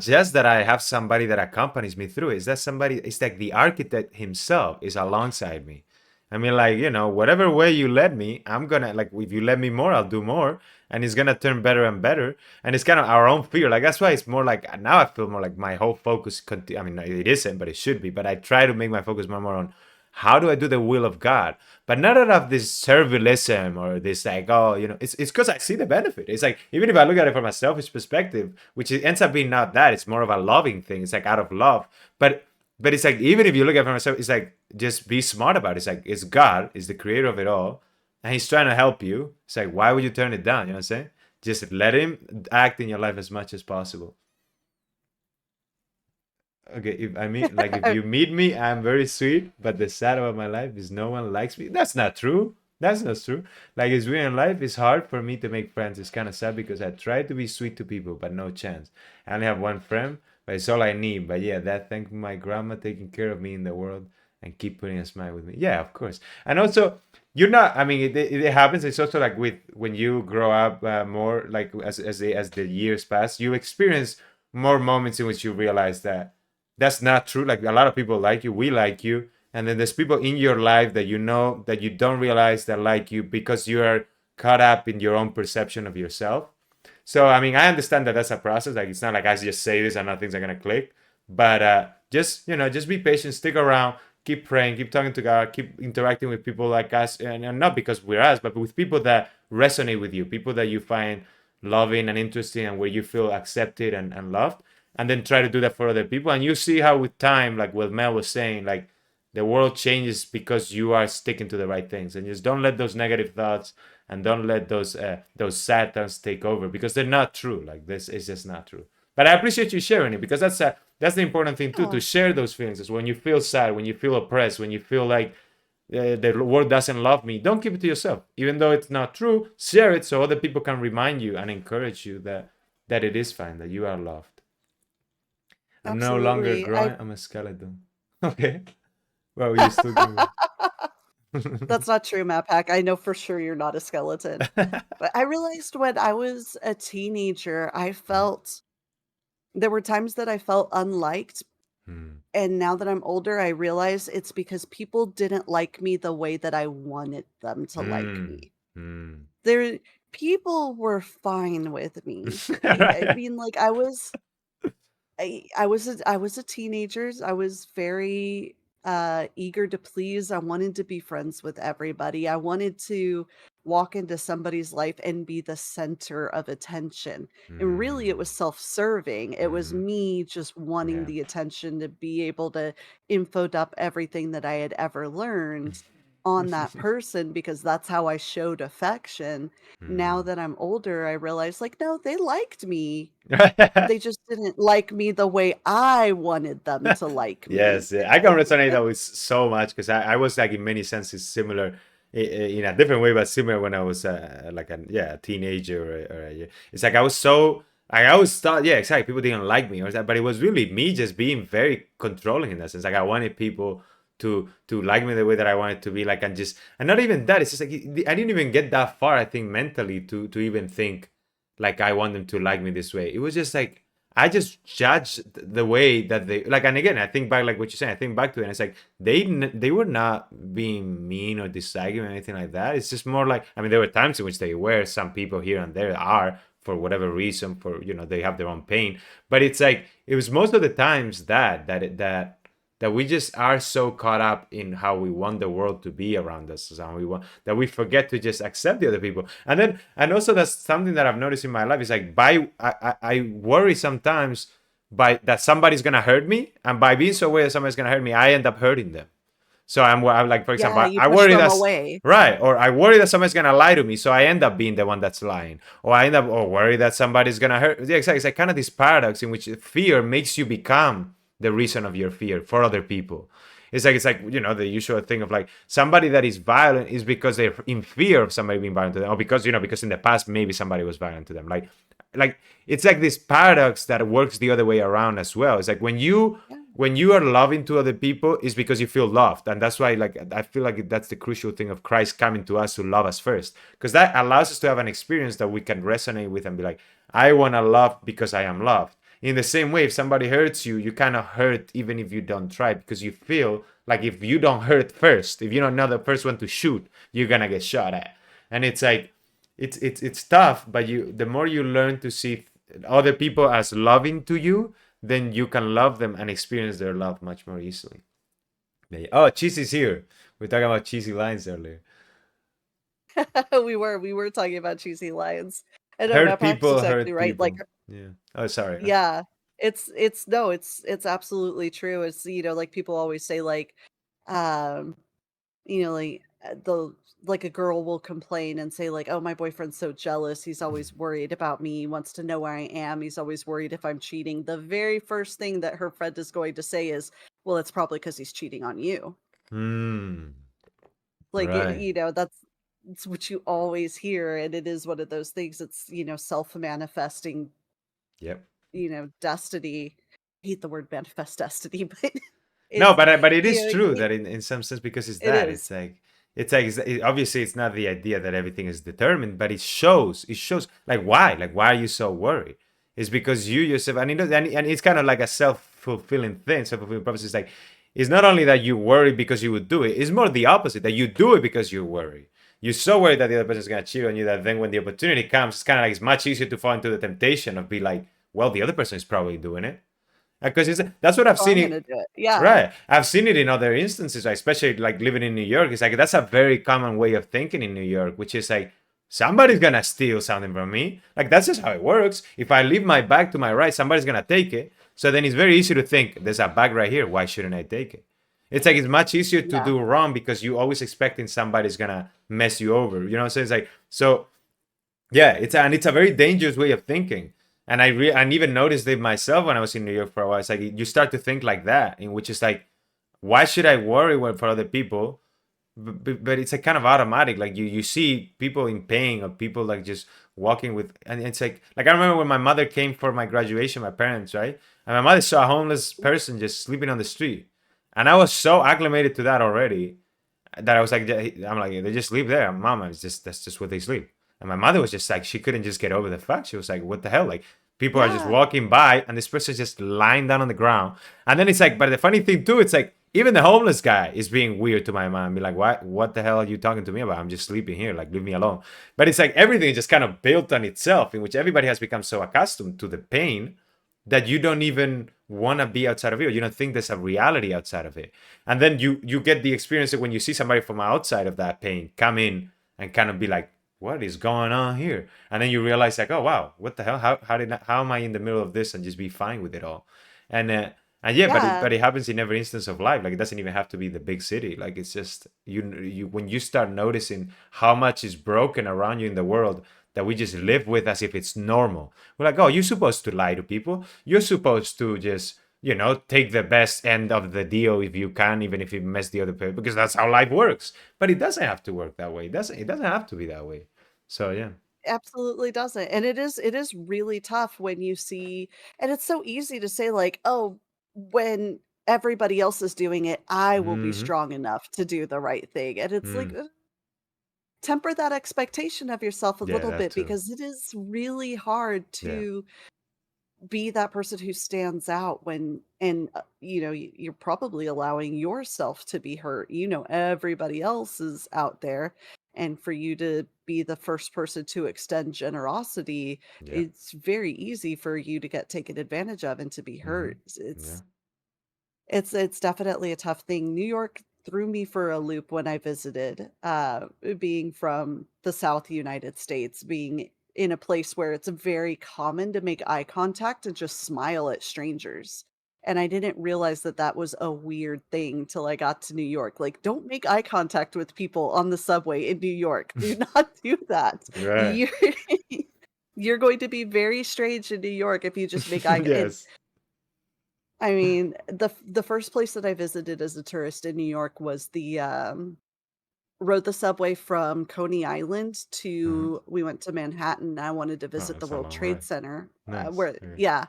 just that I have somebody that accompanies me through. It's that somebody, it's like the architect himself is alongside me. I mean, like, whatever way you led me, I'm gonna like if you let me more, I'll do more. And it's gonna turn better and better. And it's kind of our own fear. Like that's why it's more like now I feel more like my whole focus I mean, it isn't, but it should be. But I try to make my focus more on how do I do the will of God? But not out of this servilism or this like, oh, it's because I see the benefit. It's like even if I look at it from a selfish perspective, which it ends up being not that, it's more of a loving thing. It's like out of love. But it's like even if you look at it from myself, it's like just be smart about it. It's like it's God, is the creator of it all, and he's trying to help you. It's like why would you turn it down? You know what I'm saying? Just let him act in your life as much as possible. Okay, if you meet me, I'm very sweet, but the sad about my life is no one likes me. That's not true. That's not true. Like it's real in life, it's hard for me to make friends. It's kind of sad because I try to be sweet to people, but no chance. I only have one friend, but it's all I need. But yeah, that thank my grandma taking care of me in the world and keep putting a smile with me. Yeah, of course. And also, you're not. I mean, it happens. It's also like with when you grow up more, like as the years pass, you experience more moments in which you realize that that's not true. Like a lot of people like you, we like you, and then there's people in your life that you know that you don't realize that like you because you are caught up in your own perception of yourself. So I mean, I understand that that's a process. Like it's not like I just say this and nothing's gonna click. But just be patient, stick around, keep praying, keep talking to God, keep interacting with people like us, and not because we're us, but with people that resonate with you, people that you find loving and interesting, and where you feel accepted and loved, and then try to do that for other people. And you see how with time, like what Mel was saying, like the world changes because you are sticking to the right things, and just don't let those negative thoughts and don't let those sad thoughts take over because they're not true. Like this is just not true. But I appreciate you sharing it because that's the important thing too, to Oh, share those feelings. Is when you feel sad, when you feel oppressed, when you feel like the world doesn't love me, don't keep it to yourself. Even though it's not true, share it so other people can remind you and encourage you that it is fine, that you are loved. I'm no longer absolutely. growing. I'm a skeleton. Okay. Well, you still give That's not true, Matt Pack. I know for sure you're not a skeleton. it. But I realized when I was a teenager, I felt there were times that I felt unliked. Hmm. And now that I'm older, I realize it's because people didn't like me the way that I wanted them to like Hmm. me. Hmm. There people were fine with me. I Right. mean, like, I was a teenager. I was very eager to please. I wanted to be friends with everybody. I wanted to walk into somebody's life and be the center of attention. And really it Mm, was self-serving. It was mhm. me just wanting Yeah. the attention to be able to info dump everything that I had ever learned on that person because that's how I showed affection. Now Mm. that I'm older, I realize like no, they liked me. They just didn't like me the way I wanted them to like me. Yes, yeah. I can resonate that with so much because I was like in many senses similar in a different way, but similar when I was like a teenager it's like I was so I always thought yeah exactly people didn't like me or that, but it was really me just being very controlling in that sense. Like I wanted people to like me the way that I wanted to be like and not even that. It's just like I didn't even get that far. I think mentally to even think like I want them to like me this way. It was just like I just judged the way that they like, and again, I think back like what you're saying. I think back to it, and it's like they were not being mean or disliking or anything like that. It's just more like I mean, there were times in which they were. Some people here and there are for whatever reason, for they have their own pain. But it's like it was most of the times that we just are so caught up in how we want the world to be around us and we want that we forget to just accept the other people. And also that's something that I've noticed in my life is like I worry sometimes by that somebody's gonna hurt me, and by being so aware that somebody's gonna hurt me I end up hurting them. So I'm like, for example, Yeah, I, you I push worry them that's away. right, or I worry that somebody's gonna lie to me, so I end up being the one that's lying, or I end up or worry that somebody's gonna hurt. Yeah, exactly. It's like kind of this paradox in which fear makes you become the reason of your fear for other people. It's like the usual thing of like somebody that is violent is because they're in fear of somebody being violent to them, or because in the past maybe somebody was violent to them. Like it's like this paradox that works the other way around as well. It's like Yeah, when you are loving to other people is because you feel loved, and that's why like I feel like that's the crucial thing of Christ coming to us to love us first, because that allows us to have an experience that we can resonate with and be like, I want to love because I am loved. In the same way, if somebody hurts you, you kind of hurt even if you don't try, because you feel like if you don't hurt first, if you're not the first one to shoot, you're gonna get shot at. And it's like it's tough, but the more you learn to see other people as loving to you, then you can love them and experience their love much more easily. Oh, Cheesy's here. We are talking about cheesy lines earlier. we were talking about cheesy lines. And no, Hurt Pat's people, exactly hurt right. Like, people. Yeah. Oh, sorry. yeah, it's no, it's absolutely true. It's like people always say, like, um, like the like a girl will complain and say like, "Oh, my boyfriend's so jealous. He's always worried about me. He wants to know where I am. He's always worried if I'm cheating." The very first thing that her friend is going to say is, "Well, it's probably because he's cheating on you." Hmm. Like, Right. that's it's what you always hear, and it is one of those things. It's self-manifesting, Yep. destiny. I hate the word manifest destiny, but No, it's but it is true you that in some sense, because it's it that is. it's like obviously it's not the idea that everything is determined, but it shows like why are you so worried? It's because you yourself, and and it's kind of like a self-fulfilling thing. Self-fulfilling prophecy is like it's not only that you worry because you would do it, it's more the opposite, that you do it because you worry. You're so worried that the other person is gonna cheat on you that then when the opportunity comes, it's kind of like it's much easier to fall into the temptation of be like, well, the other person is probably doing it. Because that's what I've So seen I'm it. gonna do it. Yeah. Right. I've seen it in other instances, like, especially like living in New York. It's like that's a very common way of thinking in New York, which is like somebody's gonna steal something from me. Like that's just how it works. If I leave my bag to my right, somebody's gonna take it. So then it's very easy to think there's a bag right here. Why shouldn't I take it? It's like it's much easier to Yeah. do wrong because you always expecting somebody's gonna mess you over. You know what I'm saying? It's like so yeah, it's a very dangerous way of thinking. And I even noticed it myself when I was in New York for a while. It's like you start to think like that, in which is like, why should I worry for other people? But it's a kind of automatic. Like you see people in pain or people like just walking with, and it's like I remember when my mother came for my graduation, my parents, right? And my mother saw a homeless person just sleeping on the street, and I was so acclimated to that already that I was like, I'm like, they just sleep there. Mama, that's just what they sleep. And my mother was just like, she couldn't just get over the fact. She was like, what the hell? Like, people are just Yeah. walking by and this person's just lying down on the ground. And then it's like, but the funny thing too, it's like, even the homeless guy is being weird to my mind. Be like, what the hell are you talking to me about? I'm just sleeping here. Like, leave me alone. But it's like everything is just kind of built on itself, in which everybody has become so accustomed to the pain that you don't even want to be outside of it. You don't think there's a reality outside of it. And then you get the experience of when you see somebody from outside of that pain come in and kind of be like, what is going on here? And then you realize like, oh wow, what the hell? How am I in the middle of this and just be fine with it all? And yeah, Yeah. but it happens in every instance of life. Like, it doesn't even have to be the big city. Like, it's just you when you start noticing how much is broken around you in the world that we just live with as if it's normal. We're like, oh, you're supposed to lie to people. You're supposed to just, take the best end of the deal if you can, even if you mess the other person, because that's how life works. But it doesn't have to work that way. It doesn't have to be that way. So yeah. Absolutely doesn't, and it is really tough when you see, and it's so easy to say like, "Oh, when everybody else is doing it, I will be Mm-hmm. strong enough to do the right thing," and it's like, Mm. temper that expectation of yourself a Yeah, little that bit too. because it is really hard Yeah. to be that person who stands out when, and you're probably allowing yourself to be hurt. Everybody else is out there, and for you to be the first person to extend generosity, Yeah. it's very easy for you to get taken advantage of and to be Mm-hmm. hurt. Yeah. It's definitely a tough thing. New York threw me for a loop when I visited, being from the South United States, being in a place where it's very common to make eye contact and just smile at strangers. And I didn't realize that that was a weird thing till I got to New York. Like, don't make eye contact with people on the subway in New York. Do not do that. Right. You're you're going to be very strange in New York if you just make eye. Yes. I mean, the first place that I visited as a tourist in New York was rode the subway from Coney Island Mm-hmm. to we went to Manhattan. I wanted to Oh, visit the that's a World long Trade ride. Center, Nice. where Okay. yeah,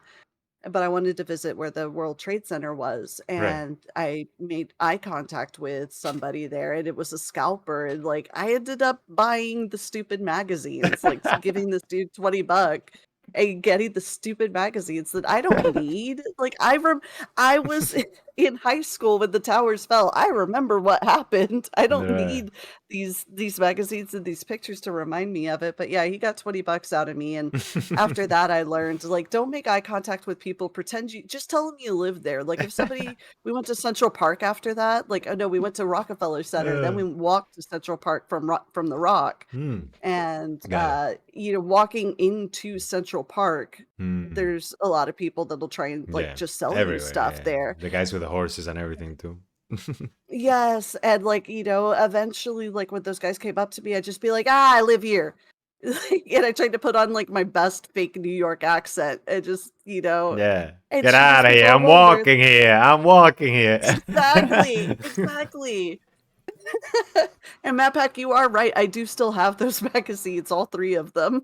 but I wanted to visit where the World Trade Center was, Right. and I made eye contact with somebody there, and it was a scalper, and, like, I ended up buying the stupid magazines, like, giving this dude $20 and getting the stupid magazines that I don't need. Like, I was in high school when the towers fell. I remember what happened. I don't Right. need these magazines and these pictures to remind me of it, but yeah, he got $20 out of me, and after that, I learned, like, don't make eye contact with people, pretend you just tell them you live there, like, if somebody we went to Central Park after that, like oh, no, we went to Rockefeller Center, then Uh, we walked to Central Park from the Rock, hmm. and, Got it. walking into Central Park, Hmm. there's a lot of people that'll try and, like, Yeah. just sell you Everywhere. stuff Yeah. there. The guys with the horses and everything too. Yes, and, like, eventually, like, when those guys came up to me, I'd just be like, "Ah, I live here." And I tried to put on, like, my best fake New York accent and just, Yeah. and Get she out just of gets here. all I'm older. walking here. I'm walking here. Exactly, exactly. And Matt Pack, you are right, I do still have those magazines, all 3 of them.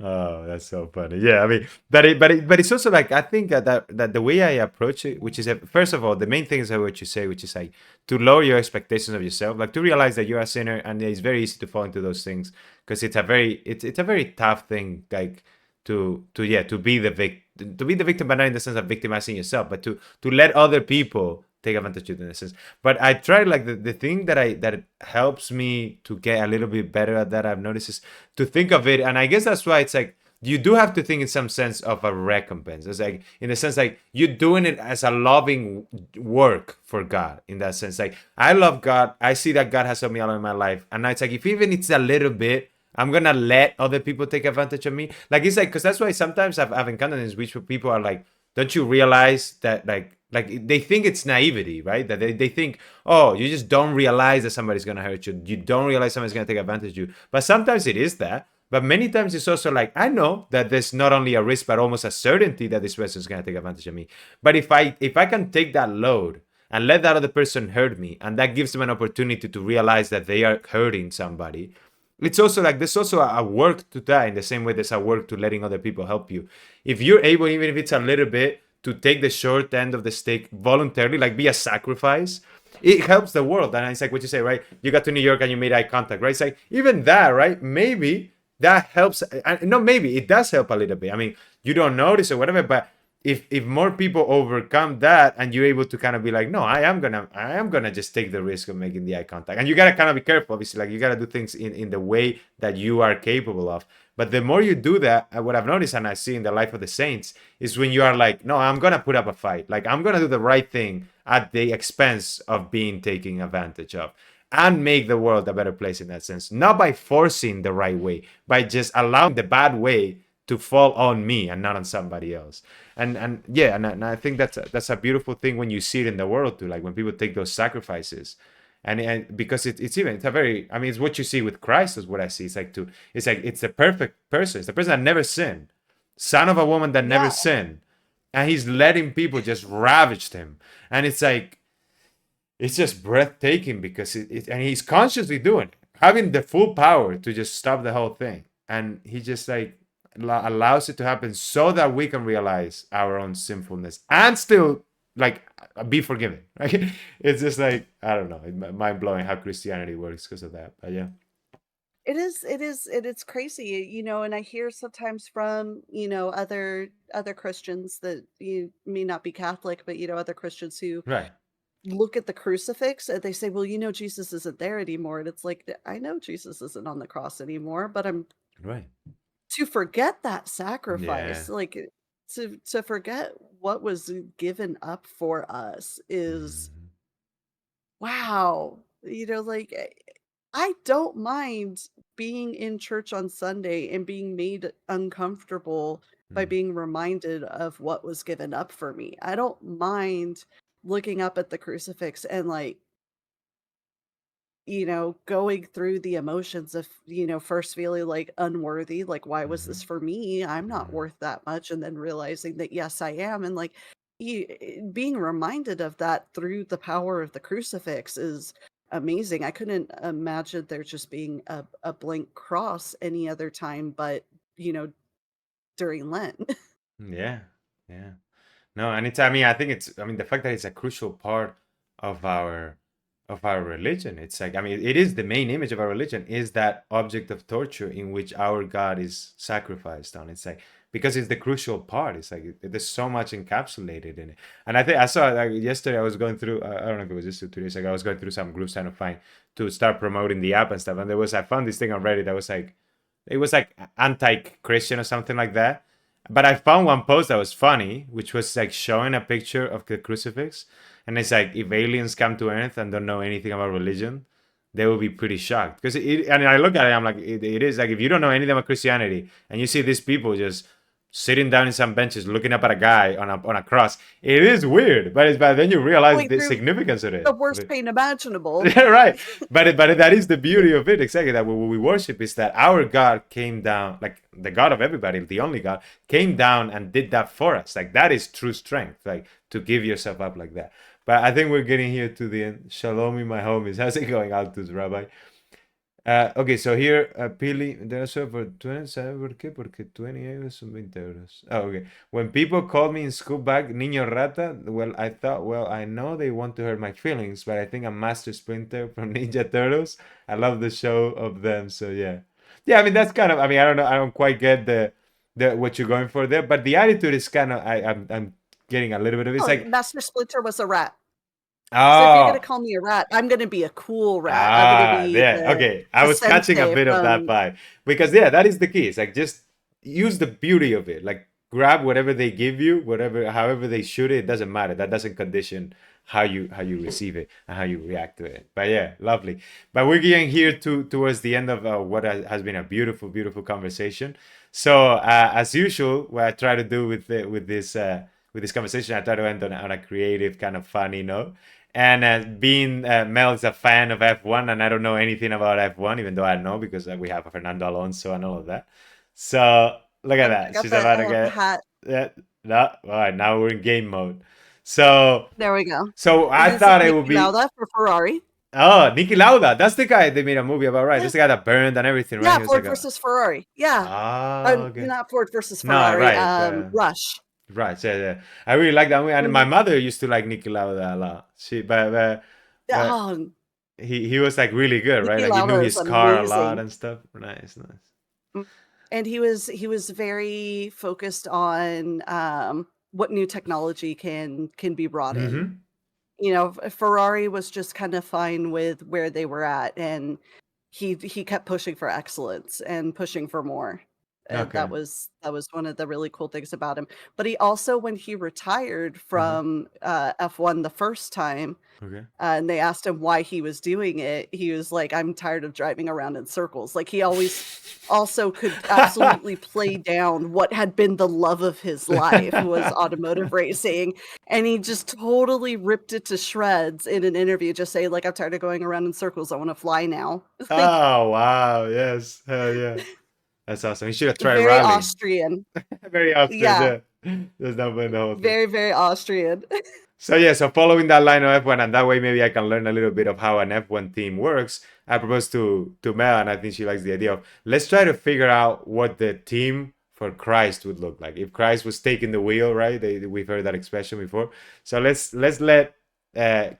Oh, that's so funny. Yeah, I mean, but it's also like I think that the way I approach it, which is first of all, the main thing is what you say, which is like to lower your expectations of yourself, like to realize that you're a sinner, and it's very easy to fall into those things because it's a very tough thing, like to be the victim, but not in the sense of victimizing yourself, but to let other people take advantage of it in a sense. But I try like the thing that helps me to get a little bit better at that, I've noticed, is to think of it, and I guess that's why it's like you do have to think in some sense of a recompense. It's like in a sense like you're doing it as a loving work for God. In that sense, like I love God, I see that God has helped me a lot in my life, and now it's like if even it's a little bit, I'm gonna let other people take advantage of me. Like it's like because that's why sometimes I've encountered this which people are like, don't you realize that like they think it's naivety, right? That they think, oh, you just don't realize that somebody's gonna hurt you. You don't realize somebody's gonna take advantage of you. But sometimes it is that. But many times it's also like I know that there's not only a risk but almost a certainty that this person is gonna take advantage of me. But if I can take that load and let that other person hurt me, and that gives them an opportunity to realize that they are hurting somebody, it's also like there's also a work to that in the same way there's a work to letting other people help you. If you're able, even if it's a little bit, to take the short end of the stick voluntarily, like be a sacrifice, it helps the world. And it's like what you say, right? You got to New York and you made eye contact, right? It's like even that, right? Maybe that helps. No, maybe it does help a little bit. I mean, you don't notice or whatever, but if more people overcome that, and you're able to kind of be like, no, I am gonna just take the risk of making the eye contact. And you gotta kind of be careful, obviously, like you gotta do things in the way that you are capable of. But the more you do that, what I've noticed and I see in the life of the saints is when you are like, no, I'm gonna put up a fight, like I'm gonna do the right thing at the expense of being taken advantage of, and make the world a better place in that sense, not by forcing the right way, by just allowing the bad way to fall on me and not on somebody else. And yeah, and I think that's a beautiful thing when you see it in the world too, like when people take those sacrifices. And because it's a very, I mean, it's what you see with Christ is what I see. It's the perfect person. It's the person that never sinned, son of a woman that never Yeah. sinned, and he's letting people just ravage him. And it's like, it's just breathtaking because and he's consciously doing it, having the full power to just stop the whole thing. And he just like allows it to happen so that we can realize our own sinfulness and still like be forgiven. Like it's just like, I don't know, it's mind blowing how Christianity works because of that. But yeah. It's crazy, and I hear sometimes from, other Christians that you may not be Catholic, but other Christians who Right. look at the crucifix and they say, "Well, Jesus isn't there anymore." And it's like, I know Jesus isn't on the cross anymore, but I'm Right. to forget that Yeah. sacrifice, like to forget what was given up for us is Mhm. wow. Like I don't mind being in church on Sunday and being made uncomfortable by Mm. being reminded of what was given up for me. I don't mind looking up at the crucifix and like, going through the emotions of, first feeling like unworthy, like, why was this Mhm. for me? I'm not Mhm. worth that much. And then realizing that, yes, I am. And like, being reminded of that through the power of the crucifix is amazing. I couldn't imagine there just being a blank cross any other time, but, you know, during Lent. Yeah. Yeah. No, and I mean, I think I mean, the fact that it's a crucial part of our religion. It's like, I mean, it is the main image of our religion is that object of torture in which our God is sacrificed on. It's like, because it's the crucial part. It's like, there's so much encapsulated in it. And I think I saw like yesterday I was going through, I don't know if it was just 2 days ago, I was going through some groups trying to find, to start promoting the app and stuff. And I found this thing on Reddit that was like, it was like anti-Christian or something like that. But I found one post that was funny, which was like showing a picture of the crucifix, and it's like, if aliens come to Earth and don't know anything about religion, they will be pretty shocked. Because and I look at it, I'm like, it is like, if you don't know anything about Christianity and you see these people just sitting down in some benches looking up at a guy on a cross, it is weird. But then you realize Going the through significance of the it. worst pain imaginable. Yeah, right. But that is the beauty of it, exactly. That what we worship is that our God came down, like the God of everybody, the only God, came down and did that for us. Like that is true strength, like to give yourself up like that. But I think we're getting here to the end. Shalom, my homies. How's it going, Altus, Rabbi? Okay, so here, Pili, there's for 27, ¿por qué? Porque 20 euros son 20 euros. Oh, okay. When people called me in school back, Niño Rata, well, I thought, well, I know they want to hurt my feelings, but I think I'm Master Splinter from Ninja Turtles. I love the show of them, so yeah. Yeah, I mean, that's kind of, I mean, I don't know, I don't quite get the what you're going for there, but the attitude is kind of, I'm getting a little bit of it. It's Oh, like, Master Splinter was a rat. So if you're gonna oh, call me a rat, I'm gonna be a cool rat. I'm gonna be yeah, okay. I the was catching a sensei bit of that from vibe because yeah, that is the key. It's like just use the beauty of it. Like grab whatever they give you, whatever, however they shoot it. It doesn't matter. That doesn't condition how you receive it and how you react to it. But yeah, lovely. But we're getting here towards the end of what has been a beautiful, beautiful conversation. So as usual, what I try to do with this conversation, I try to end on a creative, kind of funny note. And being Mel is a fan of F1, and I don't know anything about F1, even though I know because we have Fernando Alonso and all of that. So look at I that. got She's about to the get. hat. Yeah, no, all right, now we're in game mode. So, There we go. so I This is thought it would Niki be. Lauda for Ferrari. Oh, Niki Lauda. That's the guy they made a movie about, right? Yeah, That's the guy that burned and everything, right? yeah, He was Ford like a. versus Ferrari. Yeah. Oh, okay. Not Ford versus No, Ferrari, right. Rush. Right. Yeah, yeah. I really like that movie. And my Mhm. mother used to like Niki Lauda a lot. Yeah, But oh, he was like really good, right? Niki Like he knew Lauda is his car a lot amazing. and stuff. Nice, nice. Mm, and he was very focused on, what new technology can be brought in. Mm-hmm. Ferrari was just kind of fine with where they were at, and he kept pushing for excellence and pushing for more. Okay. That was one of the really cool things about him. But he also, when he retired Uh-huh. from F1 the first time, Okay. and they asked him why he was doing it, he was like, "I'm tired of driving around in circles." Like, he always also could absolutely play down what had been the love of his life was automotive racing, and he just totally ripped it to shreds in an interview, just saying, like, "I'm tired of going around in circles, I wanna fly now." Like, Oh wow, yes, hell yeah, that's awesome. You should have tried very rally. Austrian. Very often, Yeah, yeah. Just not playing the whole thing. very, very Austrian. So yeah, so following that line of F1, and that way maybe I can learn a little bit of how an F1 team works. I proposed to Mel, and I think she likes the idea of let's try to figure out what the team for Christ would look like if Christ was taking the wheel, right? We've heard that expression before. So let's let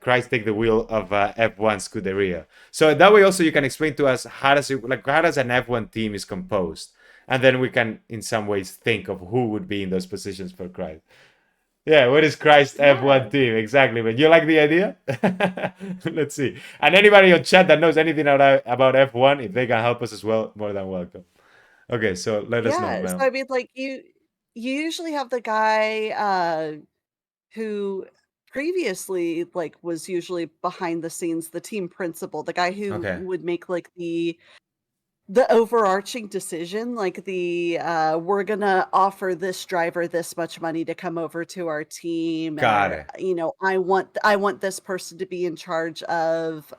Christ take the wheel of F1 Scuderia. So that way also you can explain to us how does an F1 team is composed, and then we can in some ways think of who would be in those positions for Christ. Yeah, what is Christ F1 Yeah. team? Exactly. But you like the idea? Let's see. And anybody on chat that knows anything about F1, if they can help us as well, more than welcome. Okay, so let us know, Yeah, so Mel. I mean, like, you usually have the guy, who previously, like, was usually behind the scenes, the team principal, the guy who Okay, would make, like, the overarching decision, like we're gonna offer this driver this much money to come over to our team, got or it. I want this person to be in charge of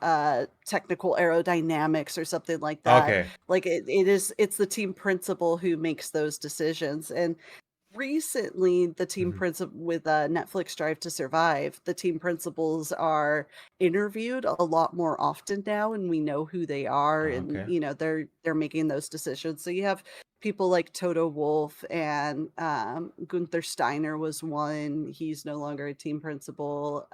technical aerodynamics or something like that. Okay. Like, it's the team principal who makes those decisions. And recently, the team Mhm. principal with Netflix Drive to Survive, the team principals are interviewed a lot more often now, and we know who they are, and Okay. they're making those decisions. So you have people like Toto Wolff, and Gunther Steiner was one. He's no longer a team principal.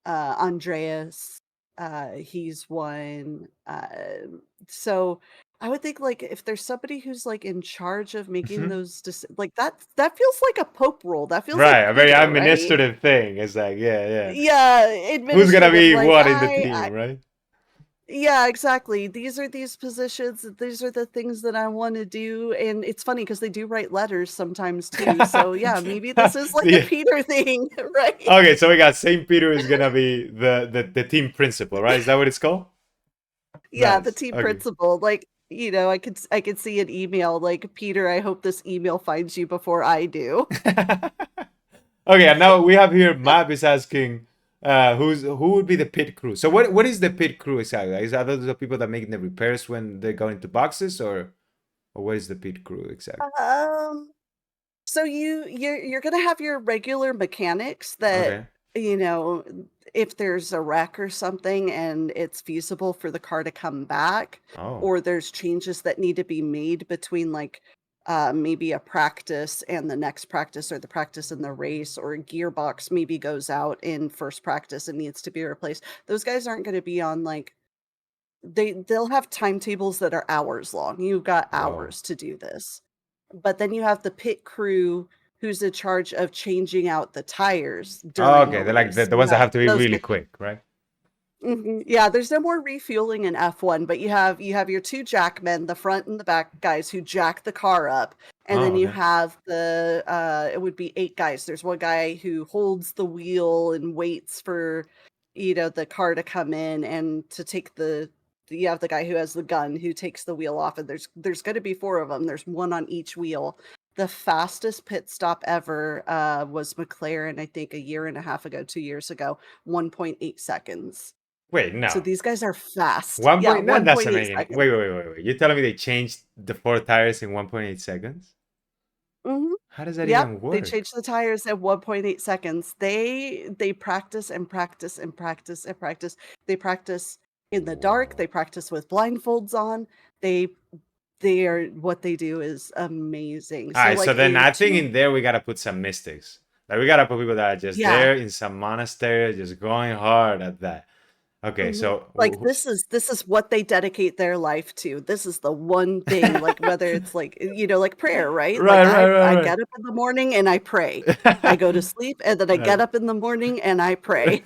Andreas, he's one. So I would think, like, if there's somebody who's like in charge of making Mhm. those like that feels like a pope role. That feels Right, like a very Peter, right? administrative thing. It's like, yeah, yeah. Yeah, Who's gonna administrative. be Like, what in the team, right? yeah, exactly. These are these positions. These are the things that I want to do. And it's funny because they do write letters sometimes too. So yeah, maybe this is like a Yeah. Peter thing, right? Okay, so we got Saint Peter is gonna be the team principal, right? Is that what it's called? Yeah, the Nice. team Okay. principal, like, I could see an email like, "Peter, I hope this email finds you before I do." Okay, and now we have here Map is asking who would be the pit crew. So what is the pit crew exactly? Is that those the people that make the repairs when they go into boxes, or what is the pit crew exactly? Um, so you're gonna have your regular mechanics that, Okay. you know, if there's a wreck or something and it's feasible for the car to come back, Oh. or there's changes that need to be made between, like, maybe a practice and the next practice, or the practice and the race, or a gearbox maybe goes out in first practice and needs to be replaced. Those guys aren't gonna be on, like, they'll have timetables that are hours long. You've got Whoa. hours to do this. But then you have the pit crew who's in charge of changing out the tires during a Okay, they're like race. the ones that have to be Those really guys. quick, right? Mhm. Yeah, there's no more refueling in F1, but you have your 2 jackmen, the front and the back guys who jack the car up, and Oh, then you okay. have it would be 8 guys. There's one guy who holds the wheel and waits for, the car to come in, and to take you have the guy who has the gun who takes the wheel off, and there's gonna be 4 of them. There's 1 on each wheel. The fastest pit stop ever, was McLaren, I think a year and a half ago, 2 years ago, 1.8 seconds. Wait, So no. these guys are fast. One Yeah, point. That doesn't 1.8 make any. seconds. Wait. You're telling me they changed the 4 tires in 1.8 seconds? Mhm. How does that Yep, even they work? changed the tires at 1.8 seconds. They practice and practice and practice and practice. They practice in the dark, Whoa. they practice with blindfolds on. They they are what they do is amazing. All So, right, so like, then a I think 2. in there we gotta put some mystics. Like we gotta put people that are just Yeah. there in some monastery, just going hard at that. Okay, Mhm. so Like, this is what they dedicate their life to. This is the one thing, like, whether it's, like, like prayer, right? Like, right, right, I right, get up in the morning and I pray. I right. go to sleep, and then I get Right. up in the morning and I pray.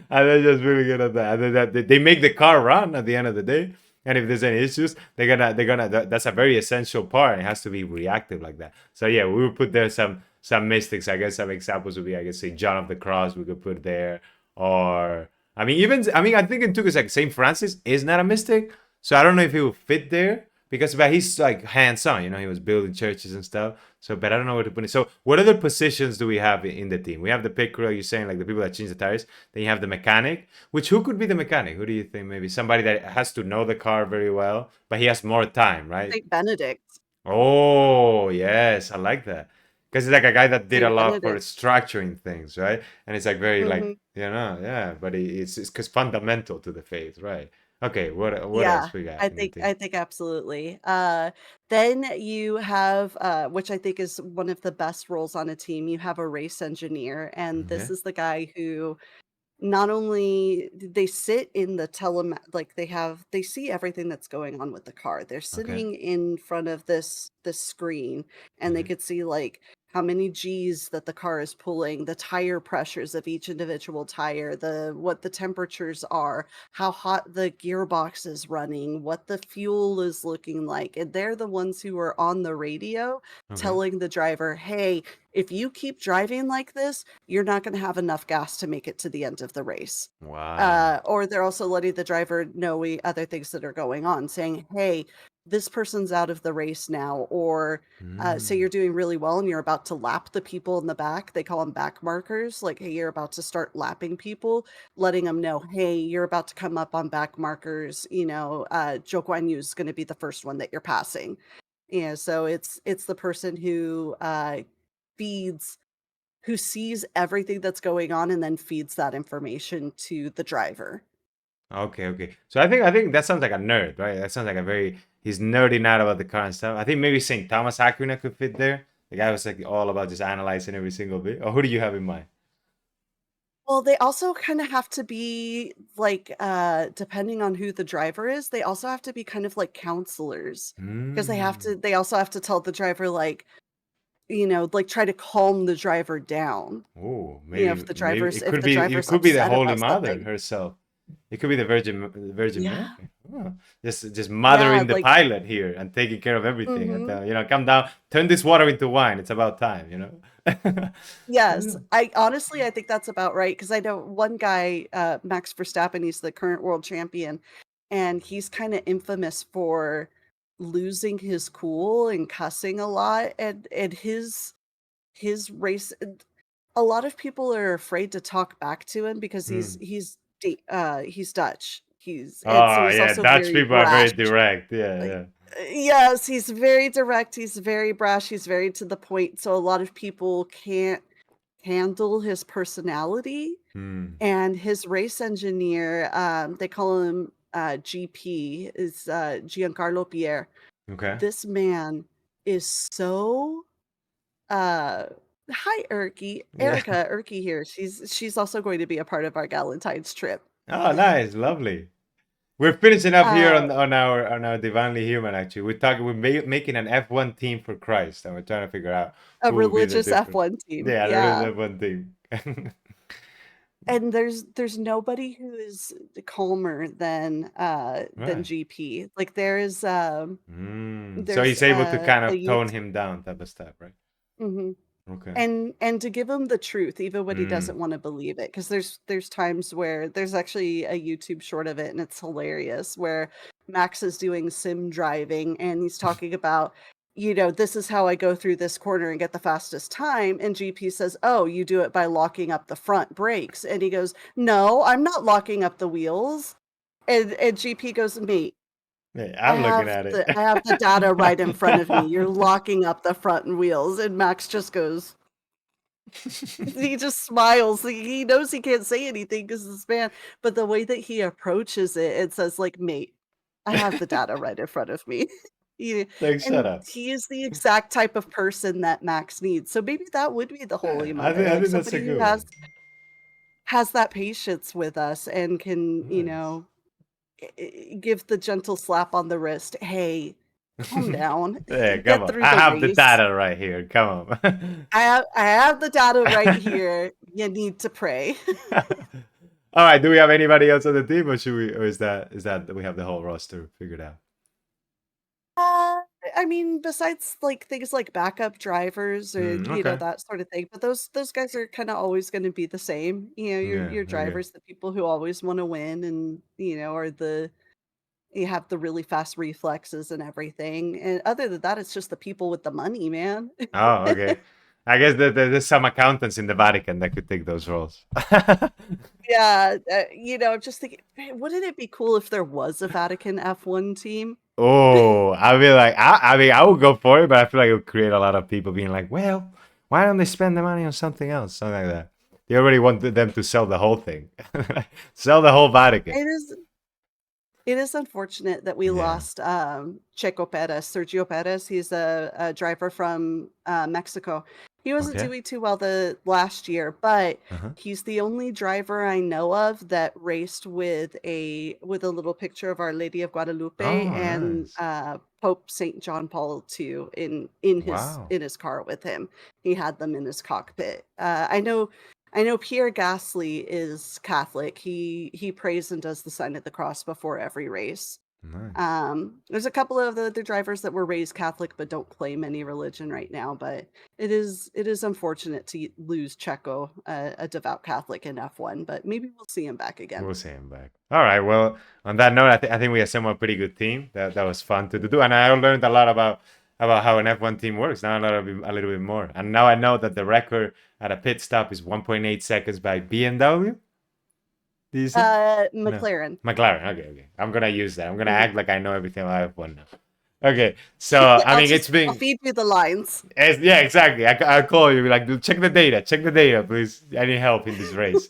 And they're just really good at that. And then they make the car run at the end of the day. And if there's any issues, that's a very essential part. It has to be reactive like that. So yeah, we would put there some mystics. I guess some examples would be, I guess, say John of the Cross. We could put there, or I think in Tucus, like Saint Francis is not a mystic, so I don't know if he would fit there because but he's like hands-on. He was building churches and stuff. So, but I don't know where to put it. So, what other positions do we have in the team? We have the pick crew, you're saying, like the people that change the tires. Then you have the mechanic, which who could be the mechanic? Who do you think? Maybe somebody that has to know the car very well, but he has more time, right? Saint Benedict. Oh, yes, I like that. Because it's like a guy that did a Saint lot for Benedict. structuring things, right? And it's like very like, Mhm. yeah, but it's cause fundamental to the faith, right? Okay, what Yeah, else we got I in the think team? I think absolutely. Then you have, which I think is one of the best roles on a team, you have a race engineer, and this Okay, is the guy who not only they sit in the like they see everything that's going on with the car. They're okay. sitting in front of this screen, and they Hmm. could see like how many G's that the car is pulling, the tire pressures of each individual tire, the what the temperatures are, how hot the gearbox is running, what the fuel is looking like. And they're the ones who are on the radio Okay. telling the driver, "Hey, if you keep driving like this, you're not going to have enough gas to make it to the end of the race." Wow. Or they're also letting the driver know other things that are going on, saying, "Hey, this person's out of the race now." Or say Mm. you're doing really well and you're about to lap the people in the back. They call them back markers. Like, hey, you're about to start lapping people, letting them know, hey, you're about to come up on back markers. Zhou Guanyu is going to be the first one that you're passing. So it's the person who feeds who sees everything that's going on and then feeds that information to the driver. Okay, okay. So I think that sounds like a nerd, right? That sounds like a very he's nerding out about the car and stuff. I think maybe Saint Thomas Aquina could fit there. The guy was like all about just analyzing every single bit. Or who do you have in mind? Well, they also kind of have to be like, depending on who the driver is, they also have to be kind of like counselors because Mm. they also have to tell the driver, like, like try to calm the driver down. Oh, If maybe the maybe driver's if the it driver's could be the upset Holy about Mother something. herself. It could be the Virgin Yeah. Mary. Oh, just Yeah, mothering the like, pilot here and taking care of everything. And mhm. come down, turn this water into wine. It's about time. Yes, Yeah. I think that's about right because I know one guy, Max Verstappen, he's the current world champion, and he's kinda infamous for losing his cool and cussing a lot, and his race and a lot of people are afraid to talk back to him because Mm. he's Dutch. So Oh he's yeah, also Dutch very people are very brash. direct. Yeah, Like, yeah. yes, he's very direct, he's very brash, he's very to the point, so a lot of people can't handle his personality, Hmm. and his race engineer, they call him, GP, is, Giancarlo Pierre. Okay. This man is so, uh hi, Yeah. Erica, Erky here, she's also going to be a part of our Galentine's trip. Oh, nice, lovely. We're finishing up here Uh, on our Divinely Human. Actually, making an F1 team for Christ, and we're trying to figure out a who will be the religious different. F1 team, Yeah, there is yeah. F1 team. And there's nobody who is calmer than Right. GP. Like, So there's, he's able to kind a of youth tone him down, type of stuff, right? mhm. Okay. And to give him the truth even when he Mm. doesn't wanna believe it, because there's times where there's actually a YouTube short of it, and it's hilarious, where Max is doing sim driving, and he's talking about, "This is how I go through this corner and get the fastest time," and GP says, "Oh, you do it by locking up the front brakes," and he goes, "No, I'm not locking up the wheels," and GP goes, "Mate, Yeah, I'm looking at it. I have the data right in front of me, you're locking up the front wheels," and Max just goes he just smiles, like, he knows he can't say anything because this man but the way that he approaches it, it says, like, "Mate, I have the data right in front of me." He Like, shut and up. he is the exact type of person that Max needs, so maybe that would be the Yeah, holy I mother, think I like, think that's a somebody who good one. has that patience with us and can, Nice. give the gentle slap on the wrist. Hey, calm down. Yeah, come Get on. through I the have the race. data right here. Come on. I have the data right here. You need to pray. All right. Do we have anybody else on the team, or should we? Or is that we have the whole roster figured out? Uh, I mean, besides like things like backup drivers or Okay. that sort of thing, but those guys are kind of always going to be the same. Yeah. Your Okay. drivers, the people who always want to win, and are you have the really fast reflexes and everything. And other than that, it's just the people with the money, man. Oh, okay. I guess that there's some accountants in the Vatican that could take those roles. Yeah, I'm just thinking, "Man, wouldn't it be cool if there was a Vatican F1 team?" Oh, I mean, like, I mean, I would go for it, but I feel like it would create a lot of people being like, well, why don't they spend the money on something else? Something like that. They already wanted them to sell the whole thing, sell the whole Vatican. It is It is unfortunate that we Yeah. lost, Checo Perez, Sergio Perez. He's a driver from, Mexico. He wasn't Okay. doing too well the last year, but Uh-huh. he's the only driver I know of that raced with a little picture of Our Lady of Guadalupe Oh, and, nice. Pope Saint John Paul II in Wow. his car with him. He had them in his cockpit. I know Pierre Gasly is Catholic. He prays and does the sign of the cross before every race. Nice. There's a couple of the other drivers that were raised Catholic but don't claim any religion right now. But it is unfortunate to lose Checo, a devout Catholic in F1. But maybe we'll see him back again. We'll see him back. All right. Well, on that note, I think we assembled a pretty good team. That was fun to do, and I learned a lot about how an F1 team works. Now I know a little bit more, and now I know that the record at a pit stop is 1.8 seconds by BMW. Do you say? No, McLaren. McLaren. Okay, okay. I'm gonna use that. I'm gonna Mhm. act like I know everything about F1 now. Okay. So I mean, it's I'll been feed you the lines. yeah, exactly. I'll call you, be like, "Dude, check the data, please. I need help in this race."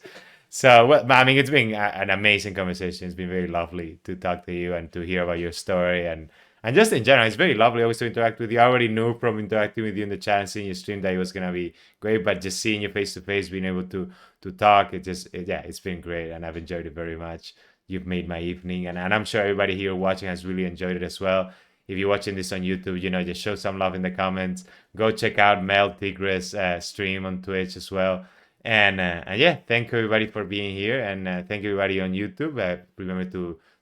So, well, I mean, it's been an amazing conversation. It's been very lovely to talk to you and to hear about your story and just in general, it's very lovely always to interact with you. I already knew from interacting with you in the chat and seeing your stream that it was gonna be great, but just seeing you face to face, being able to talk, yeah, it's been great, and I've enjoyed it very much. You've made my evening, and I'm sure everybody here watching has really enjoyed it as well. If you're watching this on YouTube, just show some love in the comments. Go check out Mel Tigres stream on Twitch as well. And yeah, thank you everybody for being here, and thank you everybody on YouTube. Remember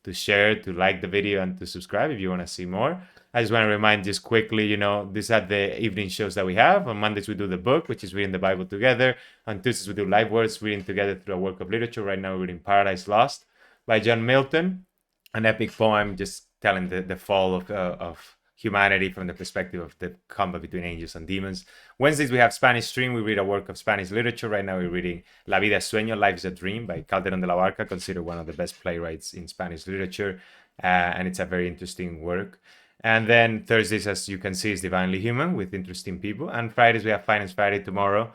to share, to like the video, and to subscribe if you want to see more. I just want to remind just quickly, these are the evening shows that we have. On Mondays we do the book, which is reading the Bible together. On Tuesdays we do live words, reading together through a work of literature. Right now we're reading Paradise Lost by John Milton, an epic poem just telling the fall of humanity from the perspective of the combat between angels and demons. Wednesdays we have Spanish stream. We read a work of Spanish literature. Right now we're reading La vida es sueño, Life is a Dream by Calderón de la Barca, considered one of the best playwrights in Spanish literature, and it's a very interesting work. And then Thursdays, as you can see, is Divinely Human with interesting people. And Fridays we have Finance Friday tomorrow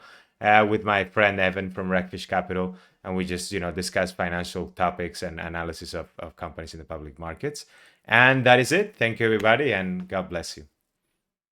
with my friend Evan from Wreckfish Capital, and we just discuss financial topics and analysis of companies in the public markets. And that is it. Thank you everybody, and God bless you.